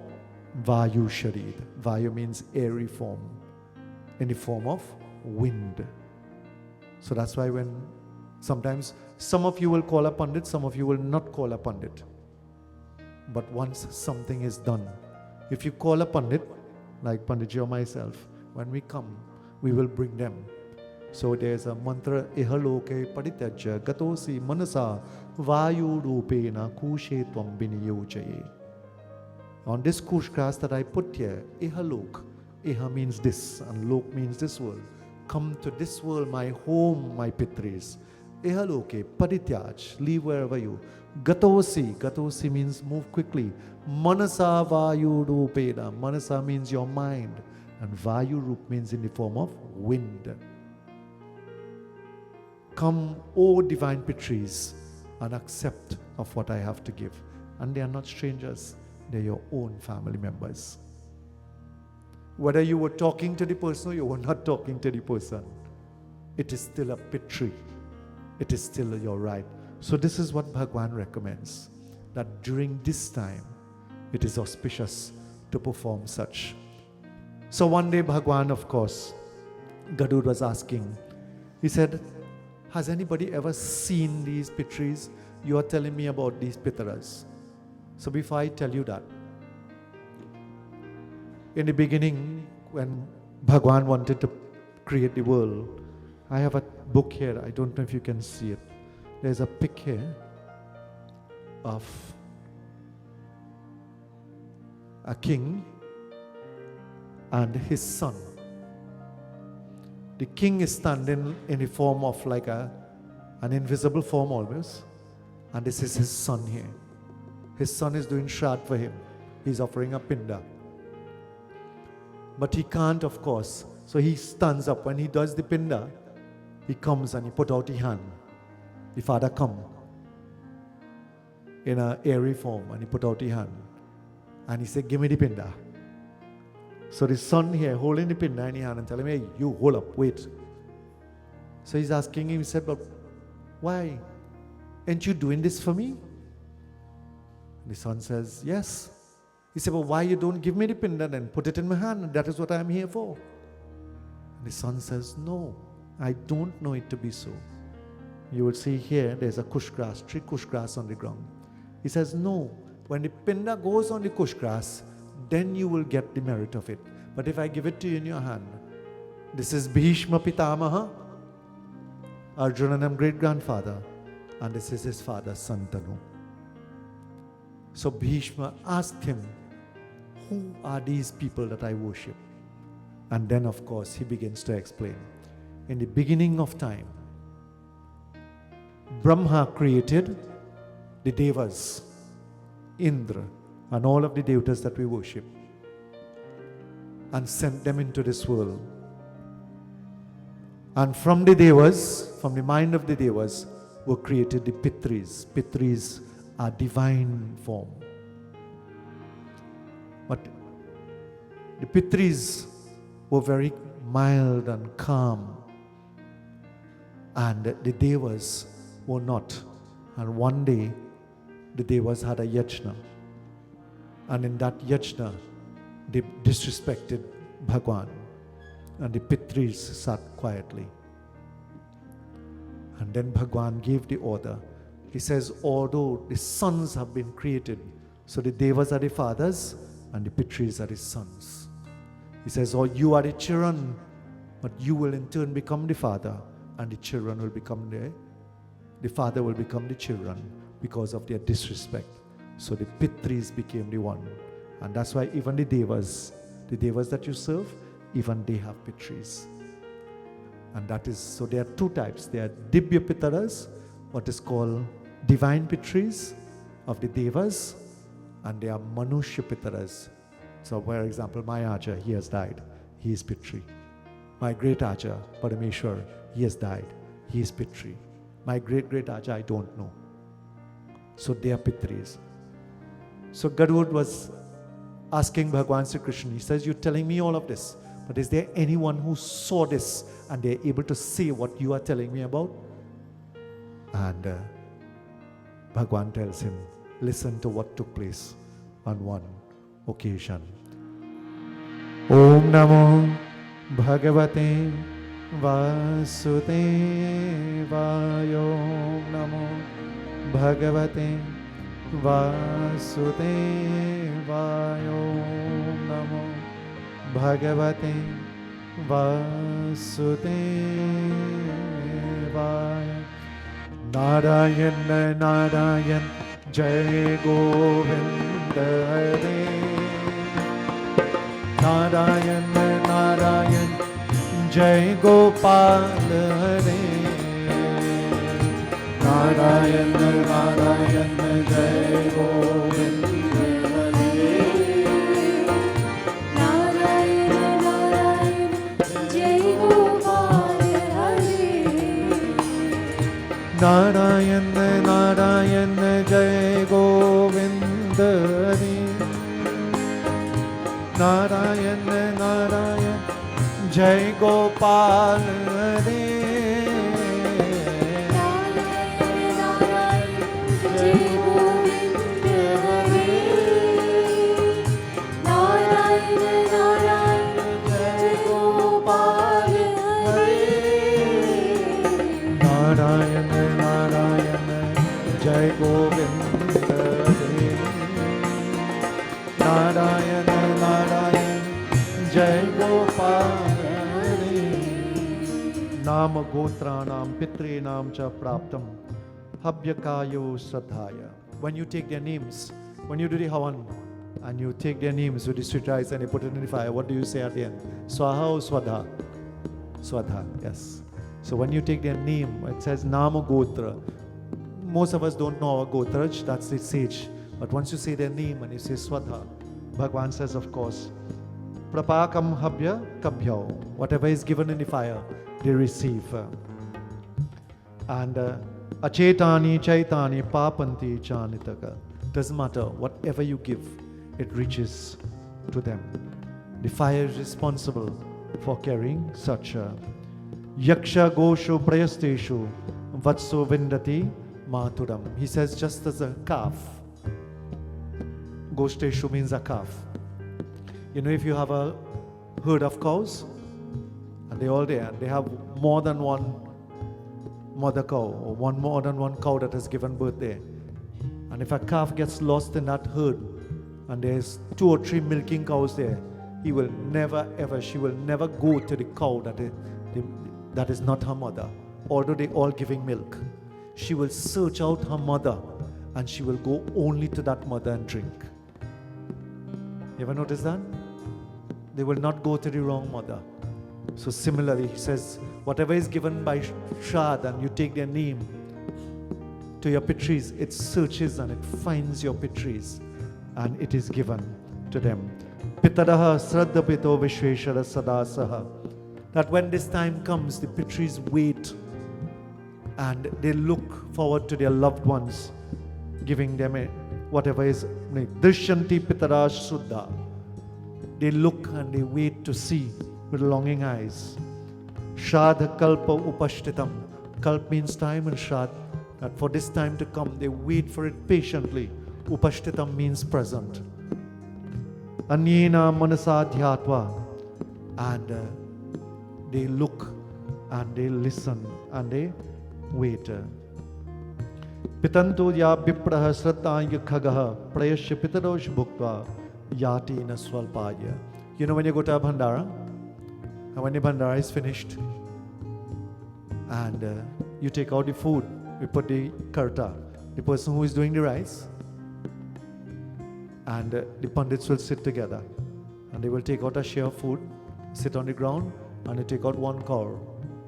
Vayu Sharid. Vayu means airy form, in the form of wind. So that's why when sometimes some of you will call a pundit, some of you will not call a pundit. But once something is done, if you call a pundit, like Panditji or myself, when we come, we will bring them. So there's a mantra, ihaloke padityajya gatosi manasa vayu rupena kushe tvam biniyojaye. On this kush grass that I put here, ihalok, iha means this and lok means this world. Come to this world, my home, my pitris. Ihaloke padityaj, leave wherever you. Gatosi means move quickly. Manasa vayu rupena, manasa means your mind. And vayu rup means in the form of wind. Come, O divine Pitris, and accept of what I have to give. And they are not strangers, they are your own family members. Whether you were talking to the person or you were not talking to the person, it is still a Pitri. It is still your right. So this is what Bhagwan recommends, that during this time, it is auspicious to perform such. So one day Bhagwan, of course, Garuda was asking, he said, has anybody ever seen these Pitris? You are telling me about these Pitaras. So before I tell you that, in the beginning, when Bhagwan wanted to create the world, I have a book here, I don't know if you can see it. There's a pic here of a king and his son. The king is standing in the form of like an invisible form almost. And this is his son here. His son is doing Shraddha for him. He's offering a pinda. But he can't, of course. So he stands up. When he does the pinda, he comes and he put out his hand. The father come in an airy form and he put out his hand. And he said, give me the pinda. So the son here holding the pinda in his hand and telling him, hey, you hold up, wait. So he's asking him, he said, but why? Ain't you doing this for me? And the son says, yes. He said, well, why you don't give me the pinda then? Put it in my hand. That is what I'm here for. And the son says, no, I don't know it to be so. You will see here, there's a kush grass, 3 kush grass on the ground. He says, no, when the pinda goes on the kush grass, then you will get the merit of it. But if I give it to you in your hand, this is Bhishma Pitamaha, Arjunanam great-grandfather, and this is his father, Santanu. So Bhishma asked him, who are these people that I worship? And then, of course, he begins to explain. In the beginning of time, Brahma created the Devas, Indra, and all of the devatas that we worship, and sent them into this world. And from the Devas, from the mind of the Devas, were created the Pitris. Pitris are divine form. But the Pitris were very mild and calm, and the Devas were not. And one day, the Devas had a yajna, and in that yajna, they disrespected Bhagwan, and the Pitris sat quietly. And then Bhagwan gave the order. He says, although the sons have been created, so the Devas are the fathers, and the Pitris are the sons. He says, oh, you are the children, but you will in turn become the father, and the children will become the father will become the children because of their disrespect. So the Pitris became the one. And that's why even the Devas that you serve, even they have Pitris. And that is, so there are two types. There are Dibya Pitaras, what is called divine Pitris of the Devas, and there are Manushya Pitaras. So for example, my Aja, he has died. He is Pitri. My great Aja, Parameshwar, he has died. He is Pitri. My great Aja, I don't know. So they are Pitris. So Garuda was asking Bhagwan Sri Krishna, he says, you're telling me all of this, but is there anyone who saw this and they're able to say what you are telling me about? And Bhagwan tells him, listen to what took place on one occasion. Om Namo Bhagavate Vasudevaya. Om Namo Bhagavate Vasudevaya. Om Namo Bhagavate Vasudevaya. Narayana Narayan Jai Govinda Hare. Narayana Narayan Jai Gopal Hare. Narayana Narayana Jai Govinda Hare. Narayana Narayana Jai Gopal Hare. Narayana Narayana Jai Govinda Hare. Narayana Narayana Jai Gopal Hare. Narayana Narayana Jai Govinda Hare. Narayana Narayana Jai Gopal Hare. Nama Gotranam Pitrinam Cha Praptam Habhyakayo Sradhaya. When you take their names, when you do the Havan, and you take their names with the sweet rice and you put it in the fire, what do you say at the end? Swaha or Swadha? Swadha, yes. So when you take their name, it says Nama Gotra. Most of us don't know our Gotraj, that's the sage. But once you say their name and you say Swadha, Bhagwan says, of course, Prapakam Habya Kabhyao. Whatever is given in the fire, they receive. And Achetani Chaitani Papanti Chanitaka. Doesn't matter, whatever you give, it reaches to them. The fire is responsible for carrying such Yaksha Goshu Prayasteshu Vatso Vindati Maturam. He says, just as a calf, Goshteshu means a calf. You know, if you have a herd of cows, and they're all there, they have more than one mother cow, or more than one cow that has given birth there. And if a calf gets lost in that herd, and there's 2 or 3 milking cows there, she will never go to the cow that is not her mother, although they all giving milk. She will search out her mother, and she will go only to that mother and drink. You ever notice that? They will not go to the wrong mother. So similarly, he says, whatever is given by Shad and you take their name to your Pitris, it searches and it finds your Pitris and it is given to them. Pitadaha Sraddha Pito Vishweshara Sadasaha. That when this time comes, the Pitris wait and they look forward to their loved ones, giving them whatever is Drishanti Pitara Shuddha. They look and they wait to see with longing eyes. Shradha Kalpa Upashtitam. Kalp means time, and Shad, that for this time to come, they wait for it patiently. Upashtitam means present. Anyena Manasadhyatva. And they look and they listen and they wait. Pitanto ya bipraha srattanya khagaha prayasya pitarosh bhuktva yati naswalpaya. You know when you go to a Bhandara, and when the Bhandara is finished, and you take out the food, you put the karta, the person who is doing the rice, and the pundits will sit together, and they will take out a share of food, sit on the ground, and they take out 1 kaur.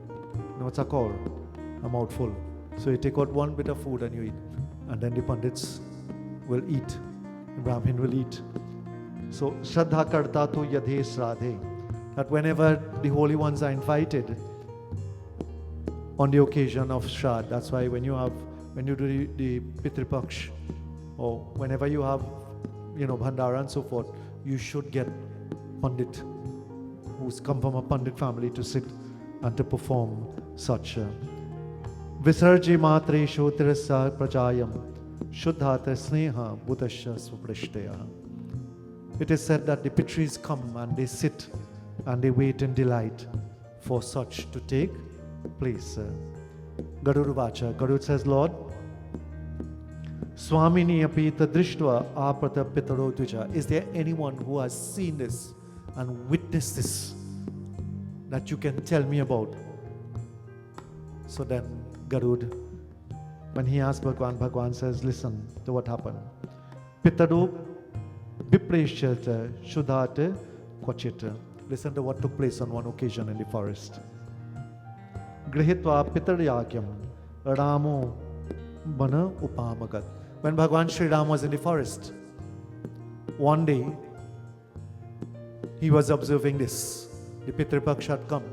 You know what's a kaur? A mouthful. So you take out 1 bit of food and you eat, and then the pundits will eat, the Brahmin will eat. So Shraddha Karta to Yadhe Sradhe, that whenever the holy ones are invited on the occasion of Shraddha, that's why when you do the Pitri Paksh, or whenever you have, Bhandara and so forth, you should get Pandit who's come from a Pandit family to sit and to perform such. Visarji matreshu tirasa prajayam shuddhata sneha buddhasya swaprishteya. It is said that the Pitris come and they sit and they wait in delight for such to take place. Garuda Vacha, Garuda says, Lord, Swamini apita drishtva aprata pitaro tuja. Is there anyone who has seen this and witnessed this that you can tell me about? So then Garud, when he asked Bhagwan, Bhagwan says, listen to what happened. Pitaro vipreshata shuddhate kvachita. Listen to what took place on one occasion in the forest. Grihitva pitaryakyam ramo bana upamagat. When Bhagwan Sri Ram was in the forest, one day he was observing this. The Pitri Paksha had come,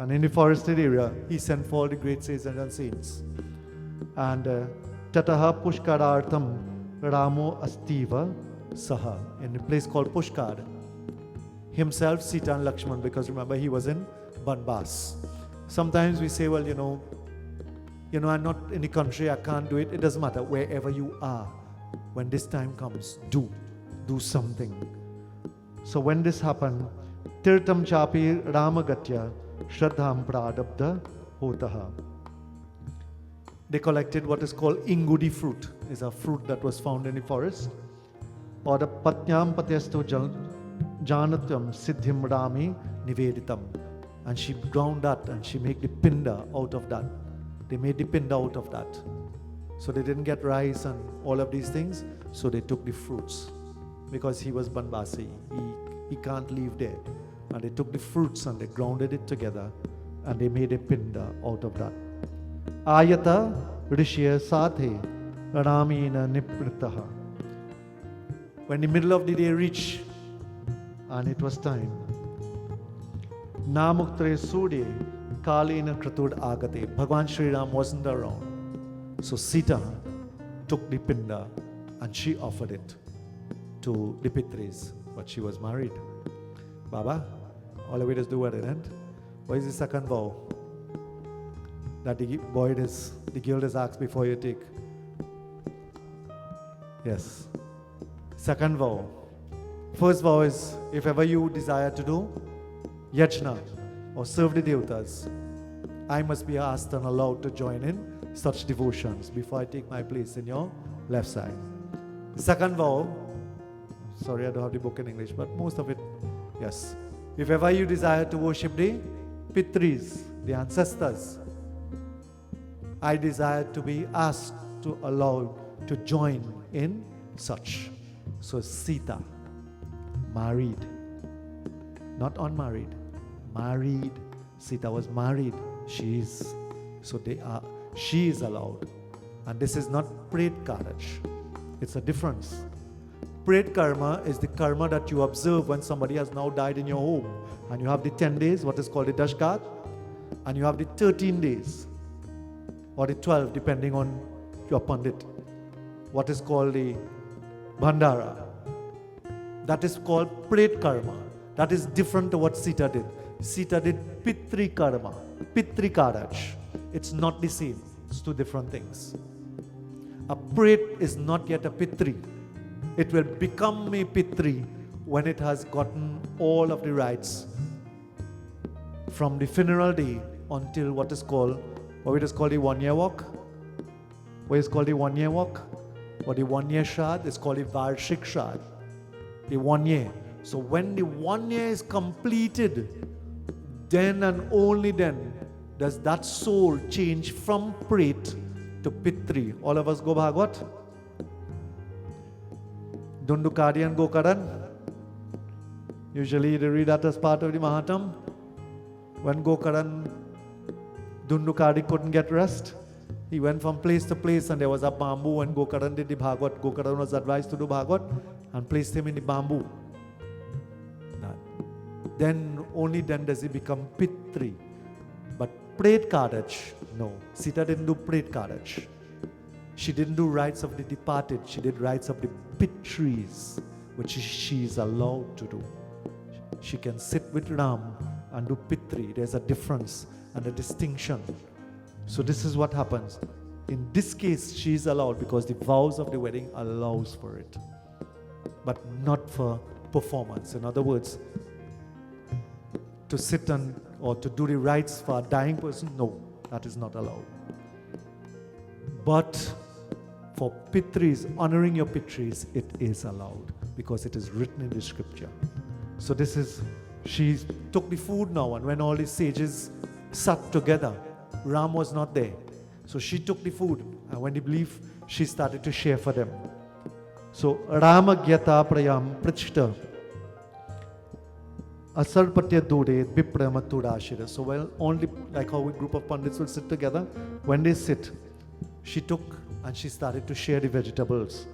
and in the forested area he sent for all the great saints and saints. And Tataha Pushkarartham Ramo Astiva Saha, in a place called Pushkar. Himself, Sita and Lakshman, because remember he was in Banbas. Sometimes we say, well, I'm not in the country, I can't do it. It doesn't matter. Wherever you are, when this time comes, do something. So when this happened, Tirtam Chapi Ramagatya Shraddham Pradabda Hotaha. They collected what is called ingudi fruit. It's a fruit that was found in the forest. Or the Patnyam Patyasto Janatam Siddhim Rami Niveditam. And she ground that and she made the pinda out of that. They made the pinda out of that. So they didn't get rice and all of these things. So they took the fruits. Because he was Banbasi. He can't leave there. And they took the fruits and they grounded it together. And they made a pinda out of that. Ayata Rishya Sathe Ramina Nipritaha. When the middle of the day reached, and it was time, Namuktre Sudi Kalina Kratud Agate. Bhagwan Sri Ram wasn't around. So Sita took the pinda and she offered it to the Pitris. But she was married. Baba, all the way does do at the end. What is the second vow that the guild is asked before you take? Yes. Second vow. First vow is, if ever you desire to do yajna or serve the devatas, I must be asked and allowed to join in such devotions before I take my place in your left side. The second vow, Sorry, I don't have the book in English, but most of it, yes. If ever you desire to worship the Pitris, the ancestors, I desire to be asked to allow to join in such. So Sita, married, not unmarried, married. Sita was married. She is allowed. And this is not Pret Karaj. It's a difference. Pret karma is the karma that you observe when somebody has now died in your home. And you have the 10 days, what is called the Dashkat, and you have the 13 days, or the 12, depending on your pundit, what is called the Bhandara. That is called Pret karma. That is different to what Sita did. Sita did Pitri karma, Pitri Karaj. It's not the same. It's two different things. A Pret is not yet a Pitri. It will become a Pitri when it has gotten all of the rites from the funeral day until what is called the 1 year walk. What is called the 1 year walk? Or the 1 year Shrad is called the Varshik Shrad. The 1 year. So when the 1 year is completed, then and only then does that soul change from Pret to Pitri. All of us go Bhagavad. Dundukadi and Gokaran. Usually they read that as part of the Mahatam. When Gokaran, Dundukadi couldn't get rest, he went from place to place and there was a bamboo, and Gokaran did the Bhagavad. Gokaran was advised to do Bhagavad and placed him in the bamboo. Then, only then does he become Pitri. But Pret Karaj, no. Sita didn't do Pret Karaj. She didn't do rites of the departed. She did rites of the Pitris, which she is allowed to do. She can sit with Ram and do Pitri. There's a difference and a distinction. So this is what happens. In this case, she is allowed because the vows of the wedding allows for it. But not for performance. In other words, to sit or to do the rites for a dying person, no, that is not allowed. But for Pitris, honoring your Pitris, it is allowed because it is written in the scripture. So this is, she took the food now, and when all the sages sat together, Ram was not there. So she took the food, and when they believe, she started to share for them. So Rama Gyata Prayam Prichta Asarpatya Dode Bipramatudashira. So well, only like how a group of pundits will sit together, when they sit, she took and she started to share the vegetables.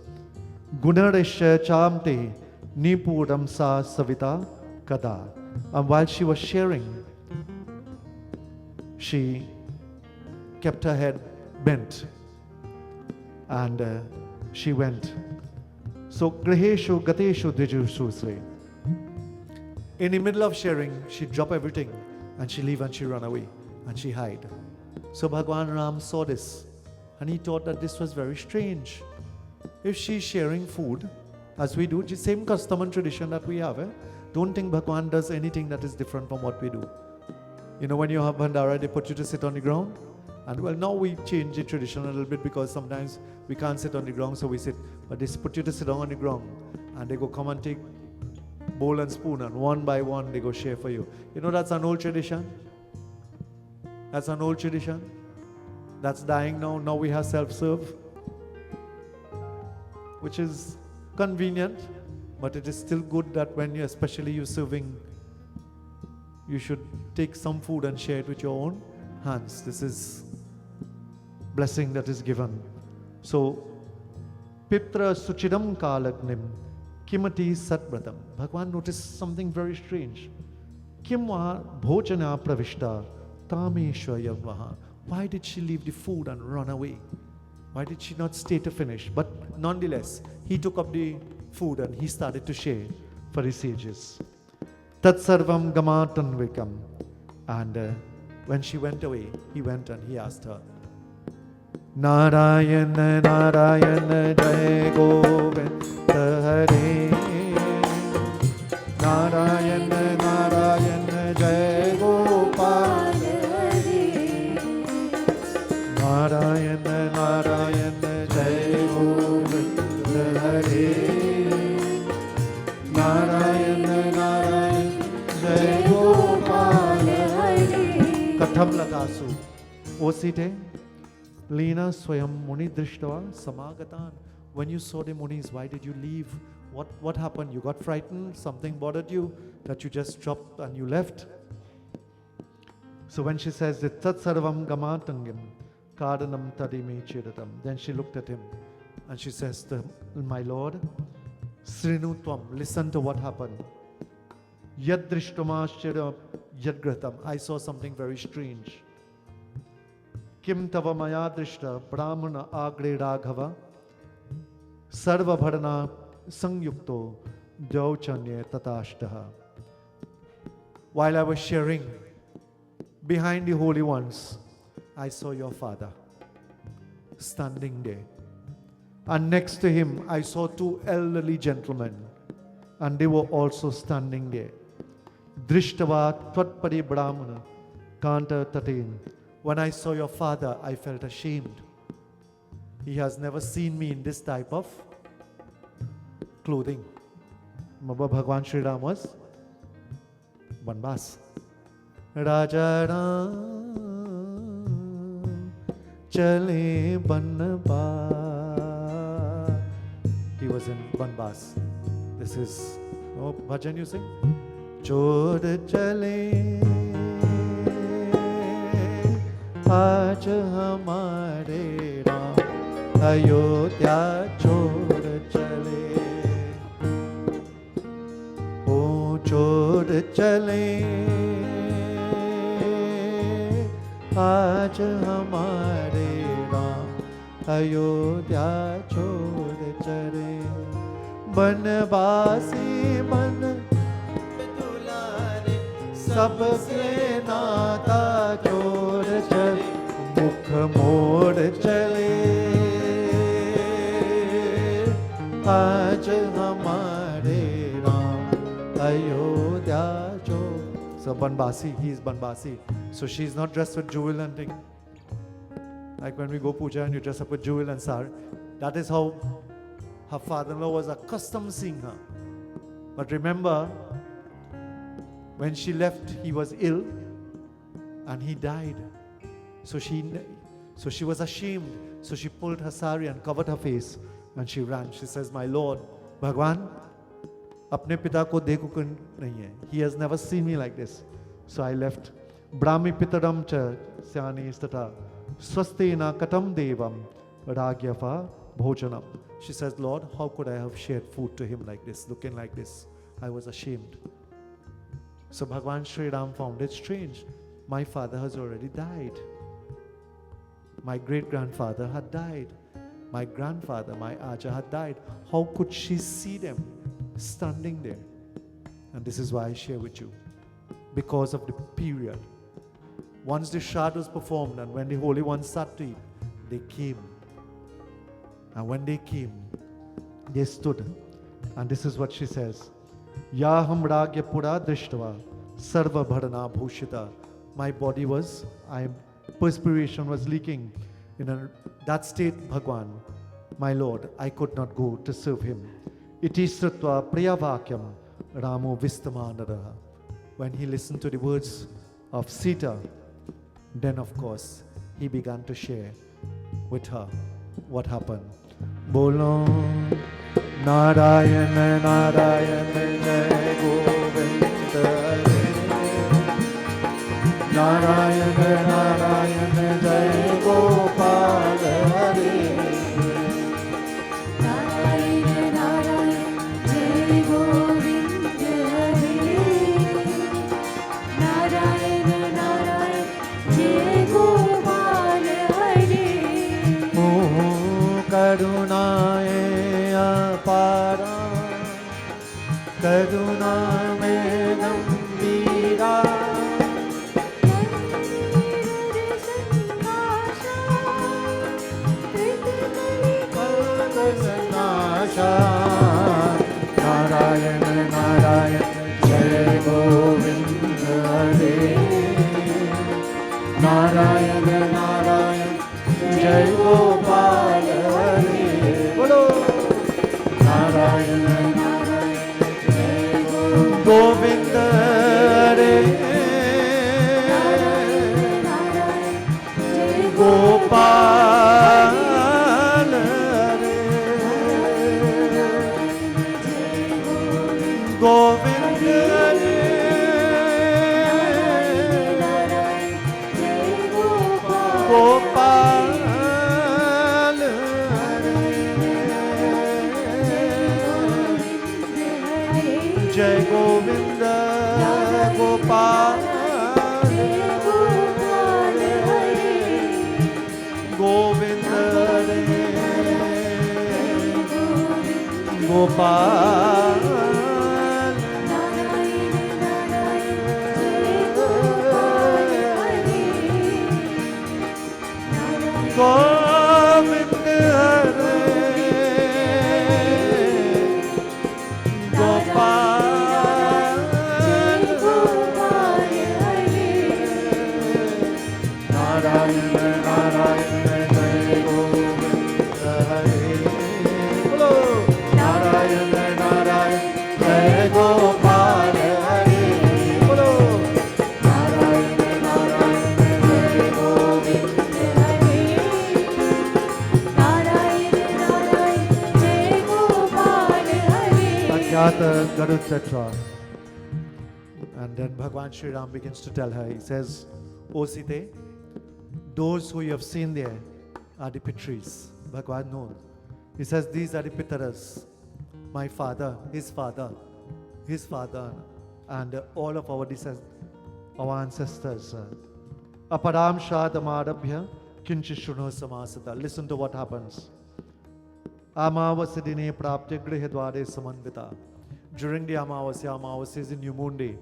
Gunaresha Chamte Nipudam Sa Savita Kada. And while she was sharing, she kept her head bent and she went. So Griheshu Gateshu Dvijususre. In the middle of sharing, she dropped everything and she leave and she run away and she hide. So Bhagwan Ram saw this and he thought that this was very strange. If she's sharing food, as we do, the same custom and tradition that we have, don't think Bhagwan does anything that is different from what we do. You know, when you have Bhandara, they put you to sit on the ground. And well, now we change the tradition a little bit because sometimes we can't sit on the ground, so we sit. But they put you to sit down on the ground and they go come and take bowl and spoon, and one by one they go share for you. You know, that's an old tradition. That's an old tradition. That's dying now. Now we have self-serve, which is convenient, but it is still good that when you, especially you're serving, you should take some food and share it with your own hands. This is blessing that is given. So, Pitra Suchidam Kalagnim Kimati Satbratam. Bhagwan noticed something very strange. Kimwa Bhojana Pravishta Tameshwa Yavvaha. Why did she leave the food and run away? Why did she not stay to finish? But nonetheless, he took up the food and he started to share for the sages. Tat Sarvam Gamatanvikam. And when she went away, he went and he asked her, Narayana Narayana Jai Govinda Hare. Narayana Narayana Jai Gopal Hare. Narayana Narayana Jai Govinda Hare. Chamlatasu. Osite, Lena Swayam Muni Drishtava Samagatan. When you saw the Munis, why did you leave? What happened? You got frightened? Something bothered you that you just dropped and you left? So when she says, Tat Sarvam Gamatangam, Kardanam Tadime Chedatam, then she looked at him and she says, my Lord, Srinu Tvam, listen to what happened. Yad Drishtama Yadgratam, I saw something very strange. Kim Tava Maya Drishta Brahmana Agre Raghava Sarva Bharana Sangyukto Dauchanye Tatashtaha. While I was sharing behind the holy ones, I saw your father standing there. And next to him, I saw two elderly gentlemen, and they were also standing there. Drishtava Tvatpari Brahmana Kanta Tatin. When I saw your father, I felt ashamed. He has never seen me in this type of clothing. Remember Bhagwan Sri Ram was Banbas. Raja Ram Chale Banbas. He was in Banbas. This is, oh, bhajan you sing? Chor chale आज हमारे राम अयोध्या छोड़ चले ओ छोड़ चले आज हमारे राम अयोध्या छोड़ चले बनवासी मन दुलारे सबके नाता छोड़ चले मुख मोड़ चले आज हमारे राम अयोध्या छोड़. So Banbasi, he is Banbasi. So she is not dressed with jewel and thing. Like when we go puja and you dress up with jewel and sar. That is how her father-in-law was accustomed seeing her. But remember, when she left, he was ill and he died. So she was ashamed. So she pulled her sari and covered her face and she ran. She says, my Lord, Bhagwan, apne pita ko dekho nahi hai. He has never seen me like this. So I left. Brahmi pitaram cha syani istata swastena katam devam ragyafa bhojanam. She says, Lord, how could I have shared food to him like this, looking like this? I was ashamed. So Bhagwan Sri Ram found it strange. My father has already died. My great-grandfather had died. My grandfather, my Aja, had died. How could she see them standing there? And this is why I share with you. Because of the period. Once the Shad was performed and when the Holy Ones sat to eat, they came. And when they came, they stood. And this is what she says. Yaham ragya pura drishtava sarva bharana bhushita. My body was, perspiration was leaking. In that state, Bhagwan, my Lord, I could not go to serve him. Iti sritva priyavakyam ramo vistamanadaha. When he listened to the words of Sita, then of course, he began to share with her what happened. Bolo Narayana Narayana Jai Govinda Narayana Narayana Jai Gopal Hare Narayana Narayana Jai Govinda Hare Narayana Narayana Jai Gopal Hare Oh Karunaye Apara Karuna me gambira Narayana Narayana Jai Govinda Hare Narayana Narayana Jai Gopal Hare Bolo Narayana Narayana Jai Govinda Hare Gopal. Govind Hare Gopal. Narayana Narayana Jai Govind Hare. Hello. Narayana Narayana Jai Gopal Hare. Hello. Narayana Narayana Jai Govind Yata Garuda. And then Bhagwan Sri Ram begins to tell her, he says, O Sita, those who you have seen there are the Pitris. Bhagwan knows. He says, these are the Pitaras. My father, his father, and all of our descendants, our ancestors. Aparam Shadamarabhya Kinchishruno Samasata. Listen to what happens. Amavasidine Prapti Grihadware Samanvita. During the Amavasya is a new moon day.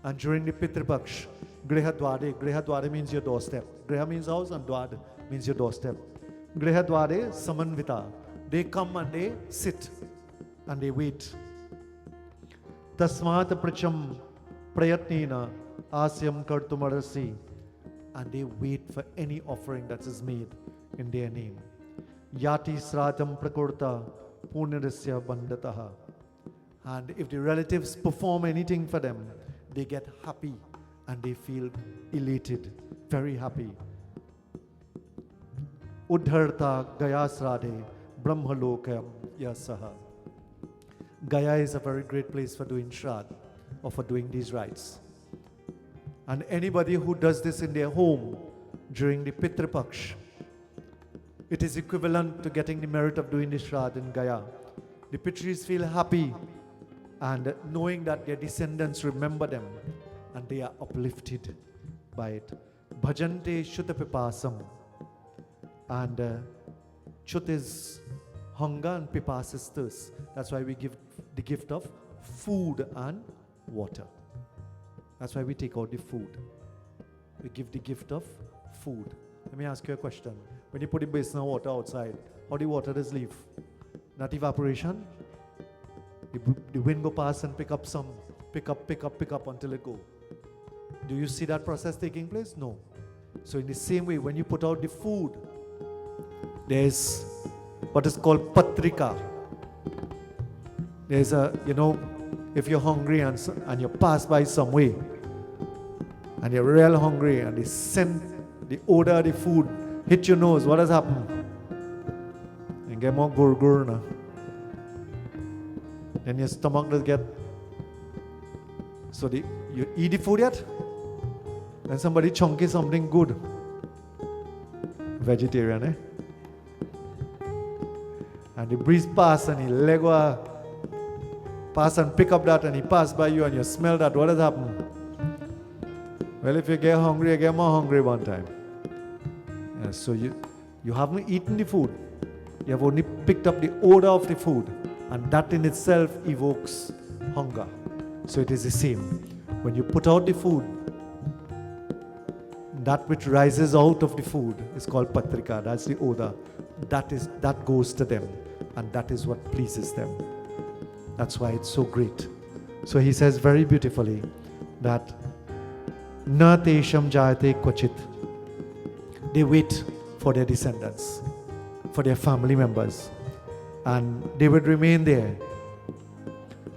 And during the Pitri Paksh, Grihadware means your doorstep. Griha means house and Dwad means your doorstep. Grihadware Samanvita. They come and they sit and they wait. Tasmat Pracham Prayatnina Asyam Kartumarasi. And they wait for any offering that is made in their name. Yati Sratam Prakurta Punirasya Bandataha. And if the relatives perform anything for them, they get happy and they feel elated, very happy. Udharta Gayasrade Brahmalokam Yasaha. Gaya is a very great place for doing Shraddha or for doing these rites. And anybody who does this in their home during the Pitri Paksh, it is equivalent to getting the merit of doing the Shraddha in Gaya. The Pitris feel happy and knowing that their descendants remember them and they are uplifted by it. Bhajante Shuta Pipasam. And Chut is hunger and Pipas is thirst. That's why we give the gift of food and water. That's why we take out the food. We give the gift of food. Let me ask you a question. When you put a basin of water outside, how the water does leave? Not evaporation. The wind go past and pick up some, pick up until it go. Do you see that process taking place? No. So in the same way, when you put out the food, there's what is called patrika. There's a, if you're hungry and you pass by some way, and you're real hungry, and they send the odor of the food hit your nose, what has happened? And get more gur now. Then your stomach does get. So you eat the food yet? Then somebody chunky something good. Vegetarian, eh? And the breeze pass and he lego pass and pick up that and he pass by you and you smell that. What has happened? Well, if you get hungry, you get more hungry one time. Yeah, so you haven't eaten the food. You have only picked up the odor of the food. And that in itself evokes hunger. So it is the same. When you put out the food, that which rises out of the food is called patrika. That's the odor. That goes to them. And that is what pleases them. That's why it's so great. So he says very beautifully that Na tesham jayate kvachit. They wait for their descendants, for their family members. And they would remain there.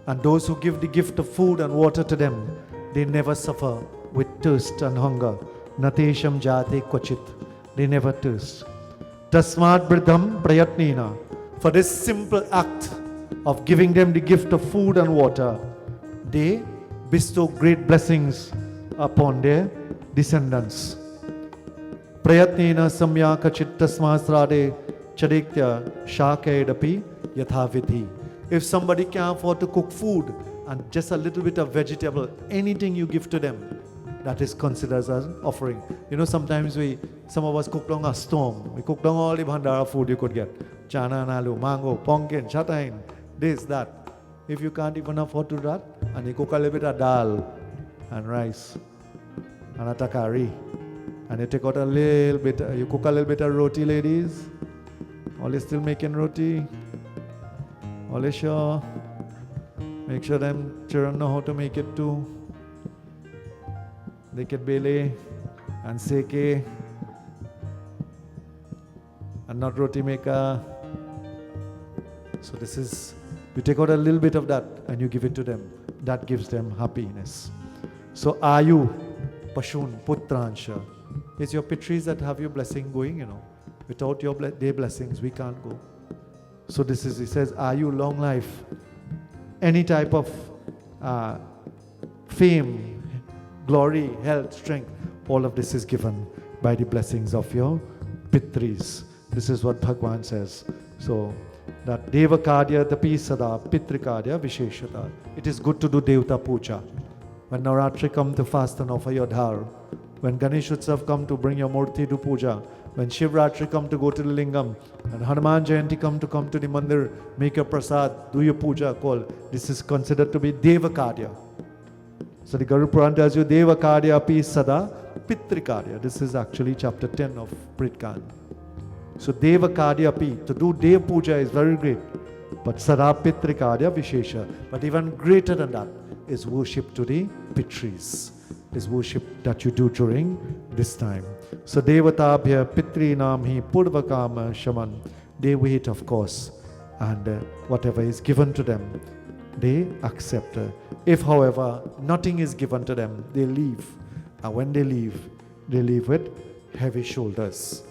And those who give the gift of food and water to them, they never suffer with thirst and hunger. Natesham jate kvachit. They never thirst. Tasmat bridham prayatnina. For this simple act of giving them the gift of food and water, they bestow great blessings upon their descendants. Prayatnina samya kachit tasmasrade chadikya shakaedapi yathavidhi. If somebody can't afford to cook food and just a little bit of vegetable, anything you give to them, that is considered as an offering. Sometimes some of us cook down a storm. We cook down all the bhandara food you could get. Chana and aloo, mango, pumpkin, chatain, this, that. If you can't even afford to do that, and you cook a little bit of dal and rice and a takari, and you take out a little bit, you cook a little bit of roti, ladies. All you still making roti? All you sure? Make sure them children know how to make it too. They can bele and seke and not roti maker. So this is, you take out a little bit of that and you give it to them. That gives them happiness. So Ayu, Pashun, Putransha. It's your Pitris that have your blessing going, you know. Without your their blessings, we can't go. So this is, he says, Ayu, long life. Any type of fame, glory, health, strength, all of this is given by the blessings of your Pitris. This is what Bhagwan says. So that Devakadya tapi sada Pitrikadya Visheshata. It is good to do Devta Puja. When Navratri come to fast and offer your dhar, when Ganesh Utsav come to bring your murti to puja, when Shivratri come to go to the lingam, and Hanuman Jayanti come to the mandir, make your prasad, do your puja, call. This is considered to be Devakadya. So the Garuda Puran tells you Devakadya api sada Pitrikadya. This is actually chapter 10 of Pritkan. So Devakadya api, to do Dev Puja is very great. But Sada Pitrikadya Vishesha. But even greater than that is worship to the Pitris. Is worship that you do during this time. So Devatabhya Pitri Namhi Purvakama Shaman. They wait, of course, and whatever is given to them, they accept. If, however, nothing is given to them, they leave. And when they leave with heavy shoulders.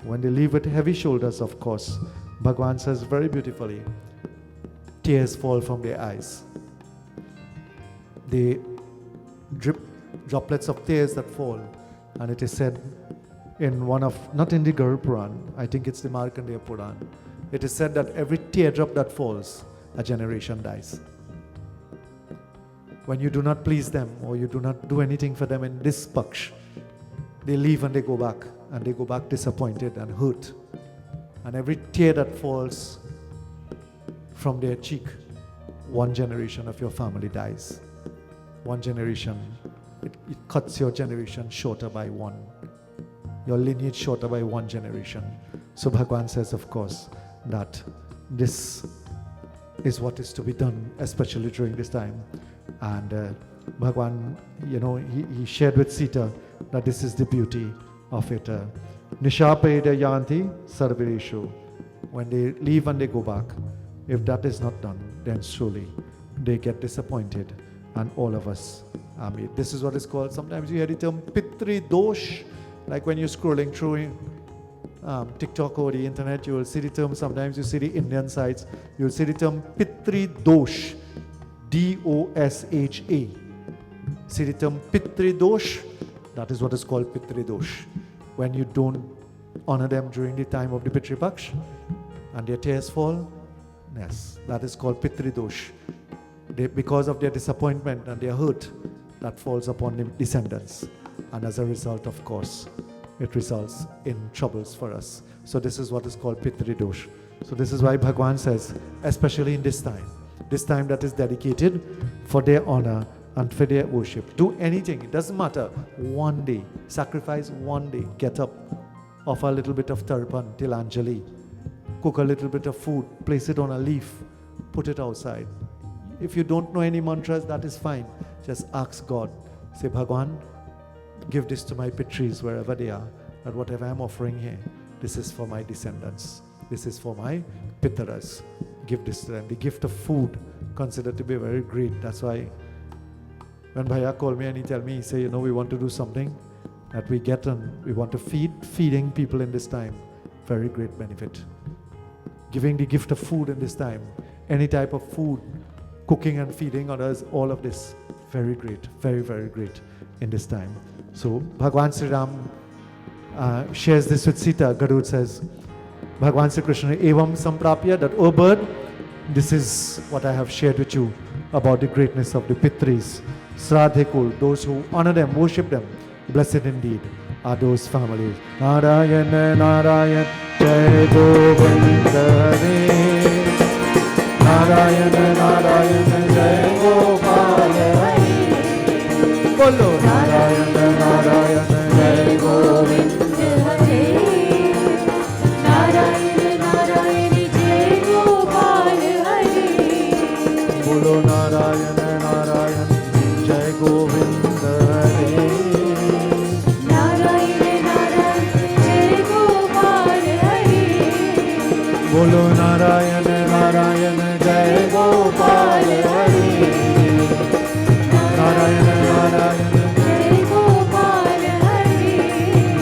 When they leave with heavy shoulders, of course, Bhagwan says very beautifully, tears fall from their eyes. They drip droplets of tears that fall. And it is said in one of, not in the Garuda Puran, I think it's the Markandeya Puran, it is said that every teardrop that falls, a generation dies. When you do not please them or you do not do anything for them in this Paksh, they leave and they go back. And they go back disappointed and hurt. And every tear that falls from their cheek, one generation of your family dies. One generation. It cuts your generation shorter by one. Your lineage shorter by one generation. So Bhagwan says, of course, that this is what is to be done, especially during this time. And Bhagwan, you know, he shared with Sita that this is the beauty of it. Nishapeda yanti sarvireshu. When they leave and they go back, if that is not done, then surely they get disappointed. And all of us, this is what is called, sometimes you hear the term Pitri dosh, like when you're scrolling through TikTok or the internet, you will see the term, sometimes you see the Indian sites, you will see the term Pitri dosh, D-O-S-H-A. See the term Pitri dosh, that is what is called Pitri dosh. When you don't honor them during the time of the Pitri Paksh and their tears fall, yes, that is called Pitri dosh. Because of their disappointment and their hurt, that falls upon the descendants. And as a result, of course, it results in troubles for us. So this is what is called Pitri dosh. So this is why Bhagwan says, especially in this time that is dedicated for their honor and for their worship. Do anything, it doesn't matter. One day, sacrifice one day, get up, offer a little bit of tarpan, tilanjali, cook a little bit of food, place it on a leaf, put it outside. If you don't know any mantras, that is fine. Just ask God. Say, Bhagwan, give this to my Pitris wherever they are. That whatever I'm offering here, this is for my descendants. This is for my Pitaras. Give this to them. The gift of food, considered to be very great. That's why when Bhaiya called me and he told me, he said, you know, we want to do something that we get and we want to feeding people in this time. Very great benefit. Giving the gift of food in this time. Any type of food. Cooking and feeding others, all of this, very great, very, very great in this time. So Bhagwan Sri Ram shares this with Sita. Garuda says, Bhagwan Sri Krishna, Evam Samprapya, that, oh bird, this is what I have shared with you about the greatness of the Pitris. Sradhekul, those who honor them, worship them, blessed indeed are those families. Narayana, Narayana, Jai Govinda Hare. Narayan Narayan जय गोपाल हरि बोलो नारायण नारायण जय गोविंद हरे नारायण नारायण जय गोपाल हरे बोलो नारायण नारायण जय गोविंद हरे नारायण नारायण जय गोपाल हरे बोलो नारायण नारायण जय गोपाल हरि नारायण नारायण जय गोपाल हरे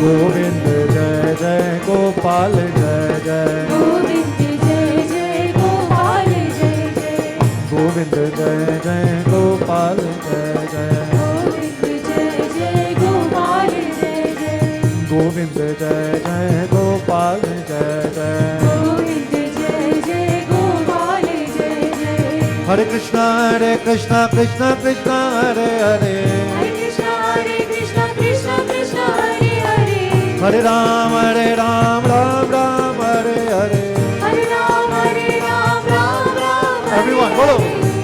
गोविंद जय जय गोपाल जय जय गोविंद जय जय गोपाल जय जय गोविंद जय जय गोपाल जय जय गोविंद जय जय गोपाल जय जय गोविंद जय जय गोपाल जय जय गोविंद जय जय गोपाल जय जय हरे Krishna Krishna Krishna Hare Hare Hare Krishna Krishna Krishna Hare Hare Hare Ram Ram Ram Hare Hare Hare Ram Ram Ram Everyone, follow.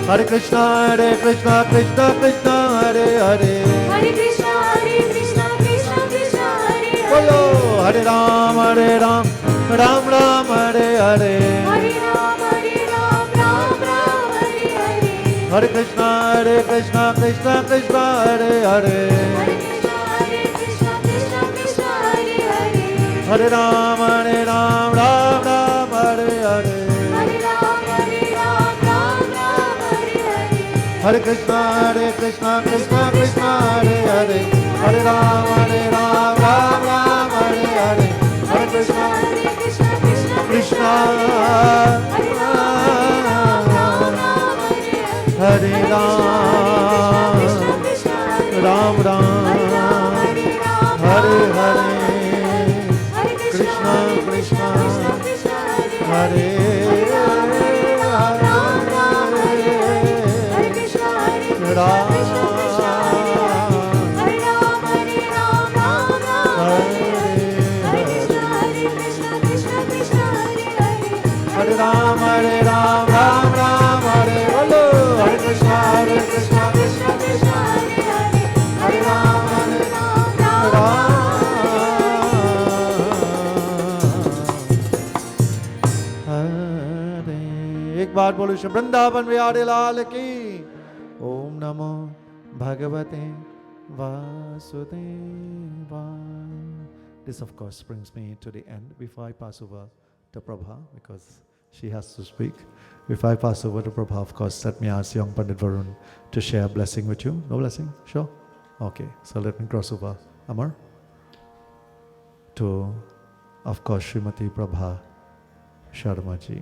Hare Krishna Krishna Hare Hare Hare Krishna Krishna Krishna Hare Hare बोलो हरे राम राम राम हरे हरे हरे राम राम हरे हरे हरे कृष्णा कृष्णा हरे हरे हरे कृष्णा कृष्णा हरे हरे हरे राम राम राम हरे हरे हरे राम राम हरे हरे हरे कृष्णा कृष्णा हरे हरे हरे राम राम हरे हरे हरे कृष्णा कृष्णा हरे राम राम हरे हरे कृष्णा कृष्णा हरे राम हरे राम राम हरे बोलो हरे कृष्णा हरे राम हरे एक बार बोलो श्री वृंदावन बिहारी लाल की ओम नमो भगवते वासुदेवाय. This of course brings me to the end. Before I pass over to Prabha, because she has to speak. Before I pass over to Prabha, of course, let me ask young Pandit Varun to share a blessing with you. No blessing? Sure? Okay, so let me cross over. Amar? To, of course, Srimati Prabha Sharma ji.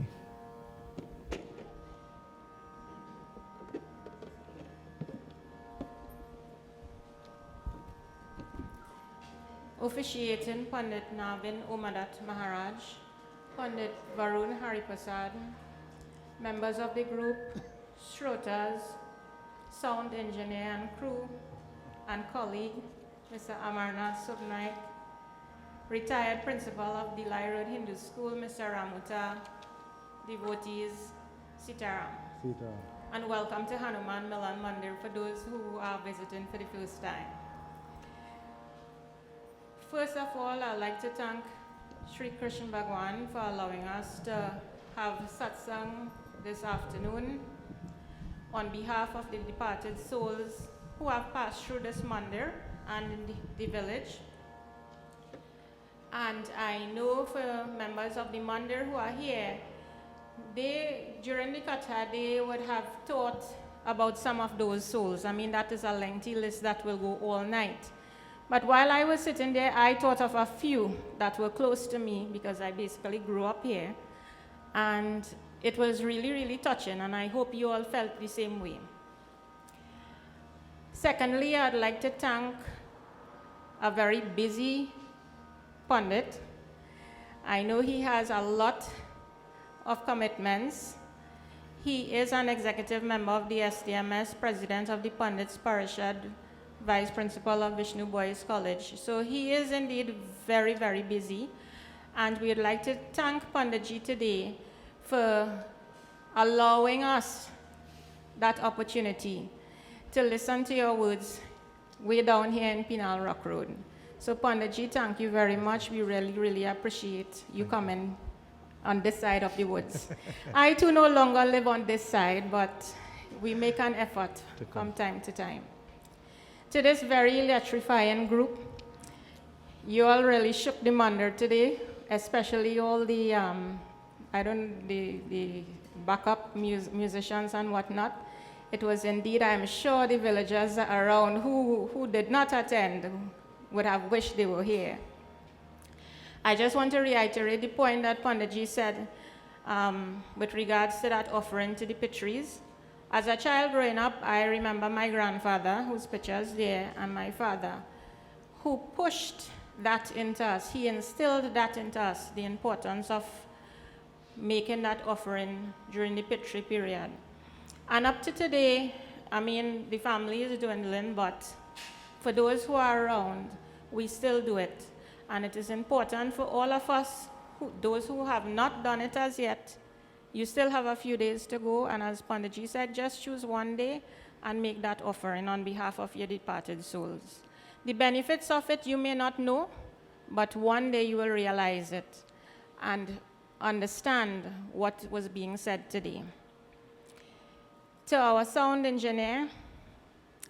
Officiating Pandit Navin Umadat Maharaj, Pandit Varun Hariprasad, members of the group, Shrotas, sound engineer and crew, and colleague, Mr. Amarnath Subnaik, retired principal of Delhi Road Hindu School, Mr. Ramuta, devotees, Sitaram. And welcome to Hanuman Milan Mandir for those who are visiting for the first time. First of all, I'd like to thank Sri Krishna Bhagwan for allowing us to have satsang this afternoon on behalf of the departed souls who have passed through this mandir and in the village. And I know for members of the mandir who are here, during the katha, they would have thought about some of those souls. I mean, that is a lengthy list that will go all night. But while I was sitting there, I thought of a few that were close to me because I basically grew up here. And it was really, really touching, and I hope you all felt the same way. Secondly, I'd like to thank a very busy pundit. I know he has a lot of commitments. He is an executive member of the SDMS, president of the Pundits Parishad, vice principal of Vishnu Boys College. So he is indeed very, very busy. And we'd like to thank Panditji today for allowing us that opportunity to listen to your words way down here in Penal Rock Road. So Panditji, thank you very much. We really, really appreciate you coming on this side of the woods. I too no longer live on this side, but we make an effort from time to time. To this very electrifying group, you all really shook the mandir today, especially all the, the backup musicians and whatnot. It was indeed, I'm sure the villagers around who did not attend would have wished they were here. I just want to reiterate the point that Panditji said with regards to that offering to the Pitris. As a child growing up, I remember my grandfather, whose picture is there, and my father, who pushed that into us. He instilled that into us, the importance of making that offering during the Pitri period. And up to today, I mean, the family is dwindling, but for those who are around, we still do it. And it is important for all of us, those who have not done it as yet. You still have a few days to go, and as Panditji said, just choose one day and make that offering on behalf of your departed souls. The benefits of it you may not know, but one day you will realize it and understand what was being said today. To our sound engineer,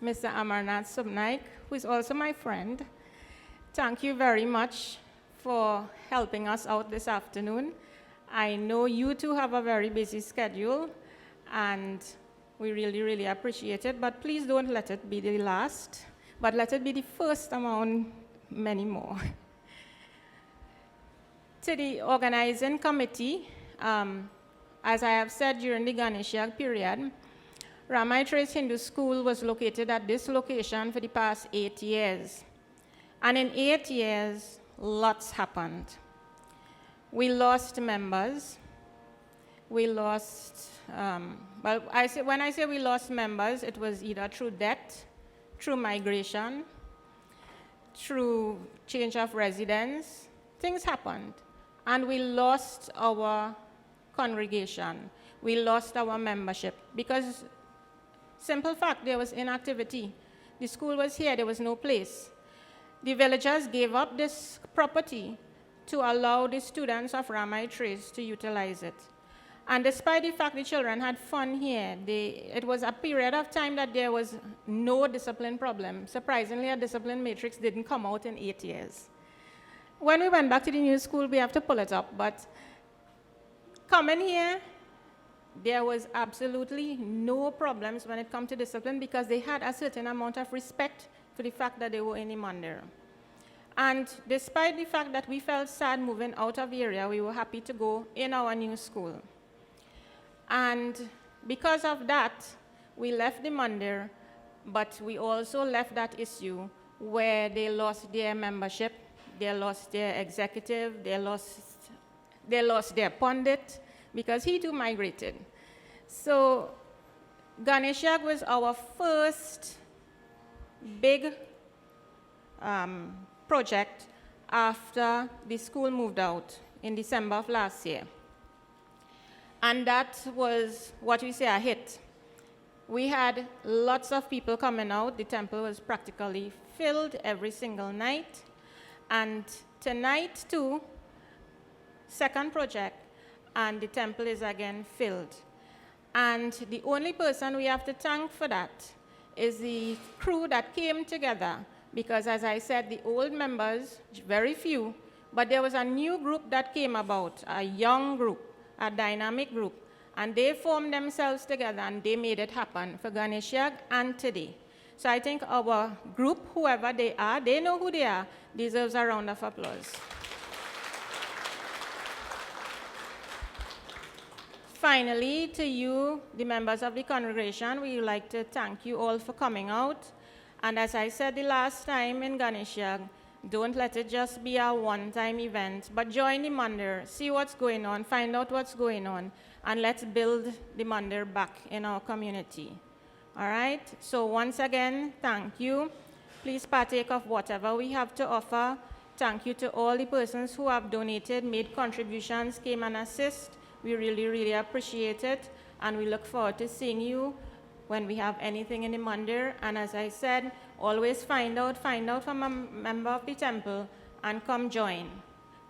Mr. Amarnath Subnaik, who is also my friend, thank you very much for helping us out this afternoon. I know you two have a very busy schedule, and we really, really appreciate it, but please don't let it be the last, but let it be the first among many more. To the organizing committee, as I have said during the Ganesha period, Ramai Trace Hindu School was located at this location for the past 8 years. And in 8 years, lots happened. We lost members. We lost, when I say we lost members, it was either through death, through migration, through change of residence. Things happened. And we lost our congregation. We lost our membership because, simple fact, there was inactivity. The school was here, there was no place. The villagers gave up this property to allow the students of Ramai Trace to utilize it. And despite the fact the children had fun here, it was a period of time that there was no discipline problem. Surprisingly, a discipline matrix didn't come out in 8 years. When we went back to the new school, we have to pull it up, but coming here, there was absolutely no problems when it comes to discipline because they had a certain amount of respect for the fact that they were in the mandir. And despite the fact that we felt sad moving out of the area, we were happy to go in our new school. And because of that, we left the mandir, but we also left that issue where they lost their membership, they lost their executive, they lost their pundit, because he too migrated. So Ganesha was our first big project after the school moved out in December of last year. And that was what we say a hit. We had lots of people coming out. The temple was practically filled every single night. And tonight too, second project, and the temple is again filled. And the only person we have to thank for that is the crew that came together, because as I said, the old members, very few, but there was a new group that came about, a young group, a dynamic group, and they formed themselves together and they made it happen for Ganesha and today. So I think our group, whoever they are, they know who they are, deserves a round of applause. Finally, to you, the members of the congregation, we would like to thank you all for coming out. And as I said the last time in Ganesha, don't let it just be a one-time event, but join the mandir, see what's going on, find out what's going on, and let's build the mandir back in our community. All right? So once again, thank you. Please partake of whatever we have to offer. Thank you to all the persons who have donated, made contributions, came and assist. We really, really appreciate it. And we look forward to seeing you when we have anything in the mandir. And as I said, always find out from a member of the temple and come join.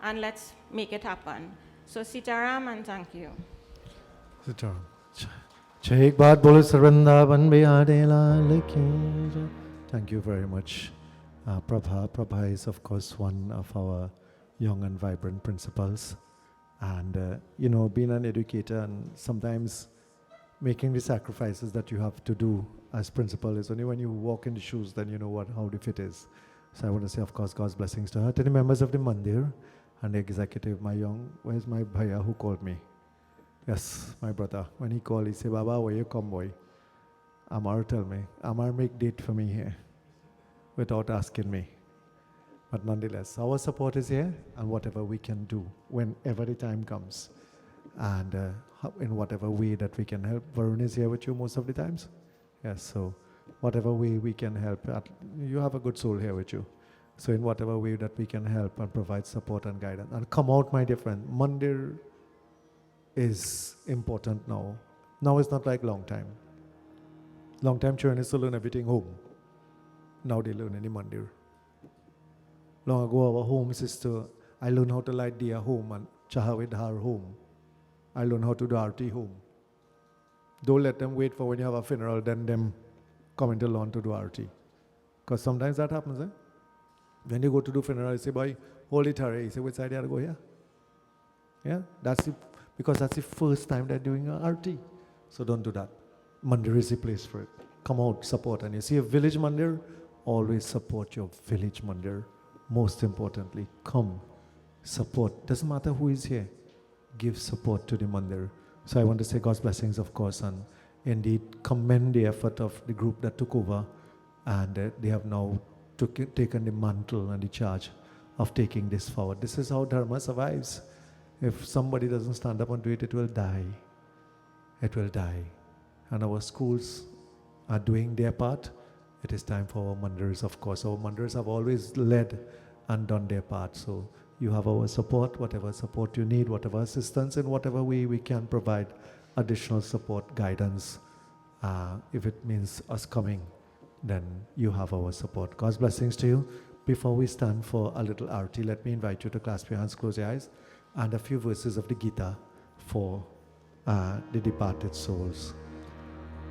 And let's make it happen. So Sitaram, and thank you. Sitaram. Jai ek baat bolo Vrindavan Bihari Lal ki jai. Thank you very much. Prabha is of course one of our young and vibrant principals. And being an educator and sometimes making the sacrifices that you have to do as principal is only when you walk in the shoes then you know how the fit is. So I want to say, of course, God's blessings to her, to the members of the mandir and the executive, where's my bhaiya who called me? Yes, my brother. When he called, he said, Baba, where you come, boy? Amar tell me. Amar make date for me here without asking me. But nonetheless, our support is here and whatever we can do whenever the time comes. And in whatever way that we can help. Varun is here with you most of the times. Yes, so whatever way we can help. You have a good soul here with you. So in whatever way that we can help and provide support and guidance. And come out, my dear friend. Mandir is important now. Now it's not like long time. Long time children used to learn everything home. Now they learn in the mandir. Long ago our home sister, I learned how to light diya home and chahavid har home. I learned how to do Aarti home. Don't let them wait for when you have a funeral, then them coming to learn to do Aarti. Because sometimes that happens, eh? When you go to do funeral, you say, boy, hold it hurry. You say, which side you have to go here? Yeah? Because that's the first time they're doing an Aarti. So don't do that. Mandir is the place for it. Come out, support. And you see a village mandir, always support your village mandir. Most importantly, come, support. Doesn't matter who is here. Give support to the mandir. So I want to say God's blessings, of course, and indeed commend the effort of the group that took over, and they have now taken the mantle and the charge of taking this forward. This is how Dharma survives. If somebody doesn't stand up and do it, it will die. It will die. And our schools are doing their part. It is time for our mandirs, of course. Our mandirs have always led and done their part. So you have our support, whatever support you need, whatever assistance, in whatever way we can provide additional support, guidance. If it means us coming, then you have our support. God's blessings to you. Before we stand for a little Aarti, let me invite you to clasp your hands, close your eyes, and a few verses of the Gita for the departed souls.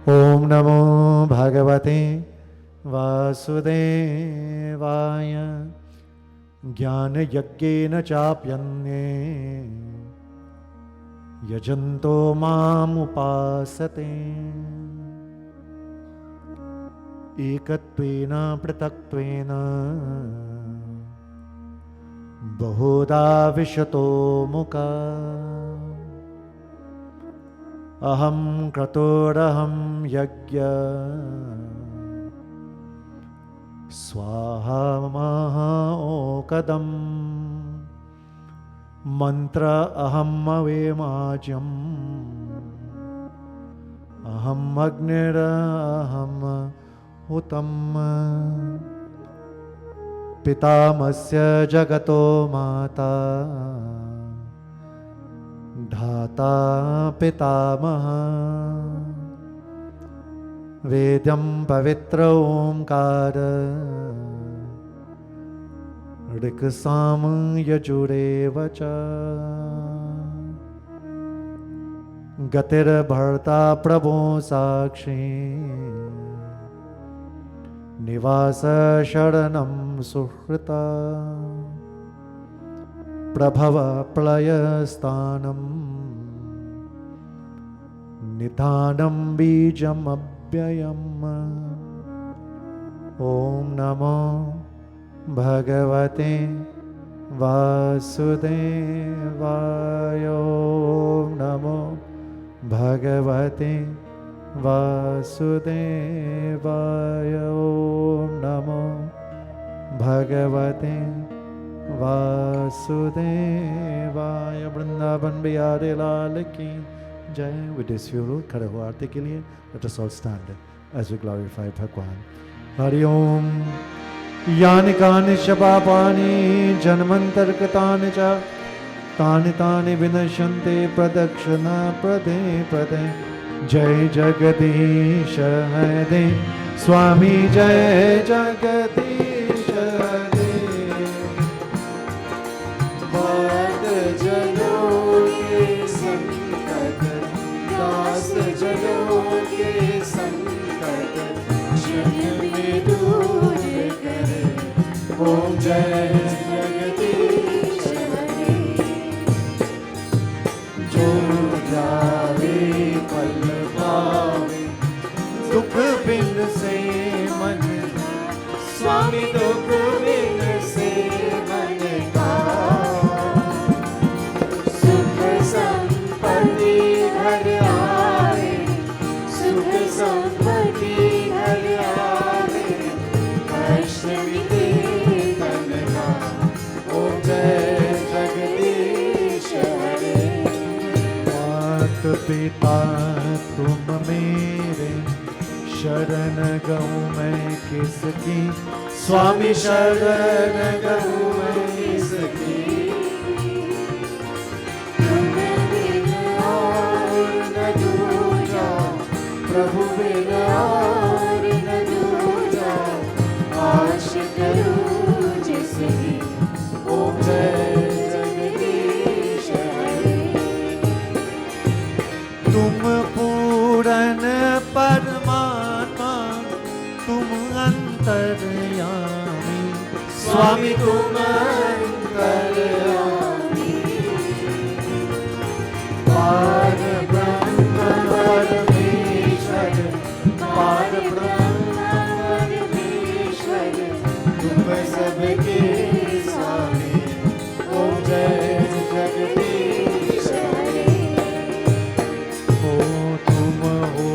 Om Namo Bhagavate Vasudevaya Jnana Yagyena Chapyanye Yajanto Mam Upasate Ekatvena Pratatvena Bahuda Vishato Mukha Aham Kratoraham Yagya Swaha Maha Okadam Mantra Aham Avemajam Aham Agnira Aham Utam Pitamasya Jagato Mata Dhata Pitamaha Vedyam Pavitra Omkara Rikasam Yajurevacha Gatir Bharta Prabho Sakshi Nivasa Sharanam Suhrita Prabhava Prayastanam Nidhanam Bijam Abhyayam Om Namo Bhagavate Vasudevaya Om Namo Bhagavate Vasudevaya Om Namo Bhagavate Vasudevaya Vrindavan Bihari Lal ki Jai. With this few khade ho aarti ke liye, let us all stand as we glorify Bhagwan. Hari Om. Yani kani shabapani janmantar katani cha tani tani vinashante pradakshana prade prade जय जगदीश हरे स्वामी जय जगदीश हरे भक्त जनों के संकट दास जनों के संकट क्षण में दूर करे ओम जय जगदीश हरे जो जावे पल पावे दुख बिन से मन स्वामी दुख बिन से मन का सुख संपत्ति घर आए सुख संपत्ति घर आए कष्ट मिटे तन का ओम जय जगदीश हरे मात पिता तुम मेरे शरण गऊँ मैं किसकी स्वामी शरण गऊँ मैं किसकी तुम बिन और न दूजा प्रभु बिन और न दूजा आश करूं जिसकी ओम जय जगदीश हरे तुम पूरन परमात्मा तुम अंतर्यामी स्वामी तुम अंतर्यामी पार ब्रह्म परमेश्वर पार ब्रह्म परमेश्वर तुम सबके स्वामी ओम जय जगदीश हरे हो तुम हो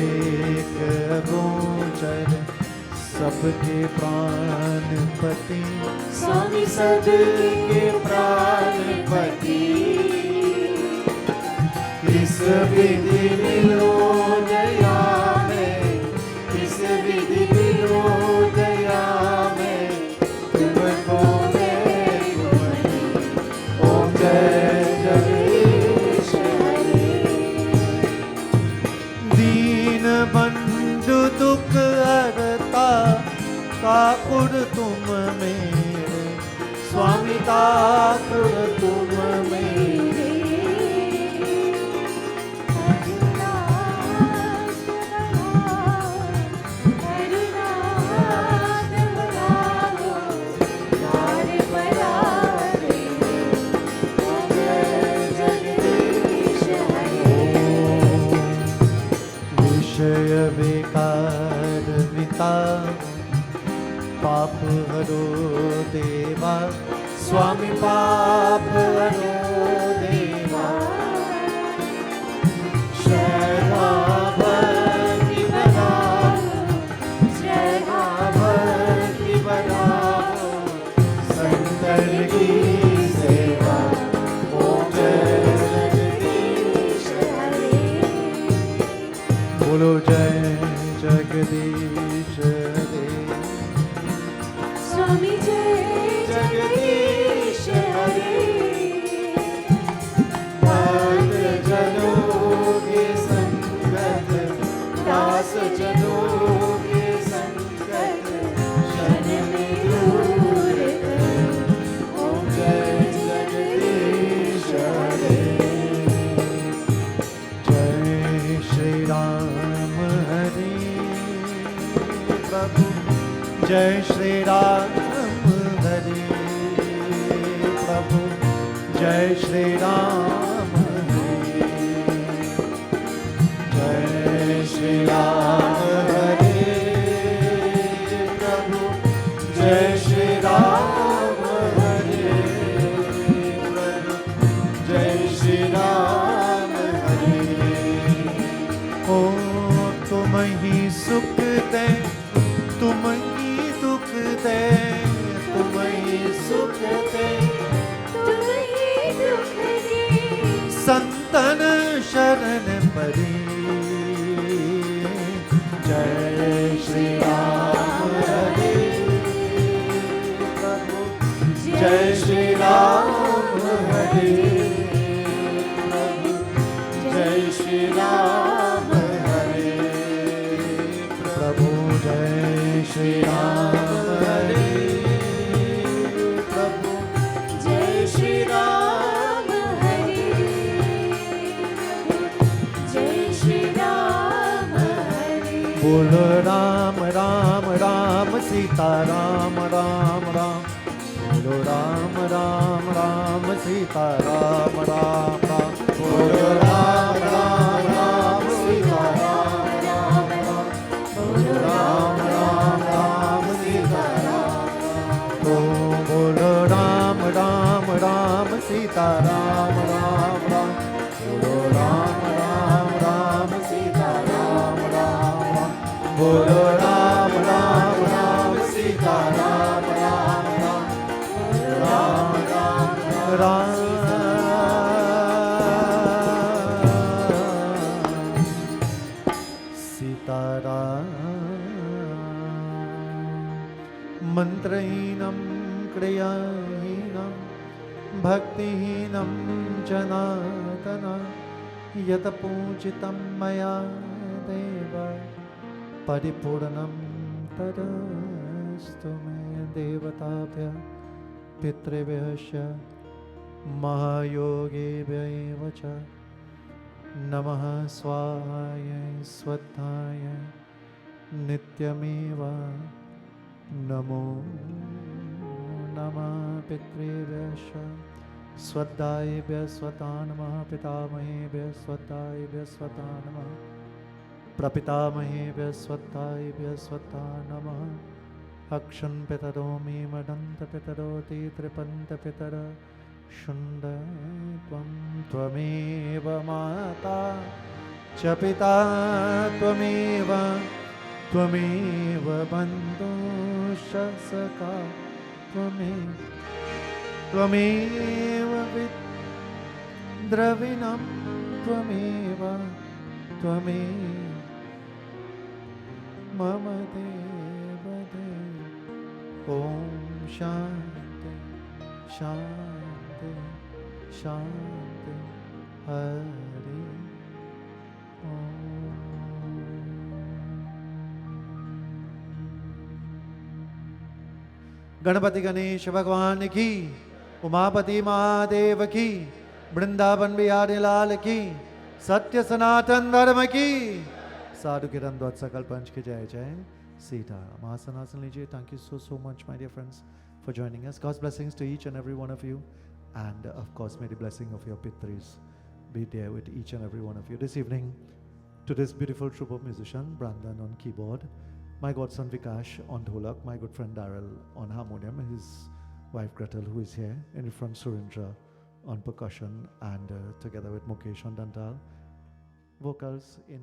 एक गोचर सबके प्राणपति स्वामी सबके प्राणपति किस विधि मिलो दया में किस विधि मिलो दया में तुमको मैं गुणी ओम जय जगदीश हरे दीन बंधु दुख हरता ठाकुर तुम मेरे स्वामी ठाकुर तुम मेरे विषय विकार विता पाप हरो देवा स्वामी पाप हरो देवा श्रद्धा भक्ति बढ़ाओ श्रद्धा भक्ति बढ़ाओ संतन की सेवा ओम जय जगदीश हरे बोलो जय जगदीश हरे स्वामी जय जगदीश हरे भक्त जनों के संकट दास जनों के संकट क्षण में दूर करे ओम जय जगदीश हरे जय श्री राम हरे प्रभु जय श्री राम हरे प्रभु जय श्री राम हरे जय श्री राम हरे प्रभु जय श्री राम हरे प्रभु जय श्री राम हरे ओ तुम ही सुख दे तुम ही दुख दे तुम ही सुख दे तुम ही दुख दे संतन शरण परी जय श्री राम हरे प्रभु जय श्री राम हरे प्रभु जय Shri Ram Bolo Ram Ram Ram Sita Ram Ram Ram. Bolo Ram Ram Ram Sita Ram Ram Ram. Bolo Ram Ram Ram Sita Ram Ram Ram. Bolo Ram Ram Ram Sita Ram Ram. Bolo Ram Ram Ram Sita Ram Ram Ram. Bolo Ram Ram Ram Sita Ram Ram Ram. Bolo Ram Ram Ram Sita Ram Ram Ram. Ram Ram Ram Sita Ram. Mantrahinam kriyahinam bhaktihinam janatana yata pujitam maya deva paripurnam tadastu me devatabhya pitribhyasya mahayogebhya cha namaha swahaya swadhaya nityameva namo namah pitribhyasya swadhayebhya swatanamah pitamahebhya swadhayebhya swatanamah prapitamahebhya swadhayebhya swatanamah akshan pitaromi madanta pitaroti tripanta pitara shunda tvam tvameva mata cha pita tvameva tvameva bandhusha saka tvameva vidravinam tvameva mama deva deva. Om Shanti Shanti Shanti Hari Om. Ganpati Ganesh भगवान की, उमापति महादेव की, वृंदावन बिहारी लाल की, सत्य सनातन धर्म की। साधु किरण द्वाद सकल पंच की जय जय। Sita. Mahasanasana लीजिए. Thank you so much, my dear friends, for joining us. God's blessings to each and every one of you. And of course, may the blessing of your Pitris be there with each and every one of you. This evening, to this beautiful troupe of musicians, Brandon on keyboard, my godson Vikash on dholak, my good friend Daryl on harmonium, his wife Gretel, who is here, in front Surendra on percussion, and together with Mukesh on dantal, vocals in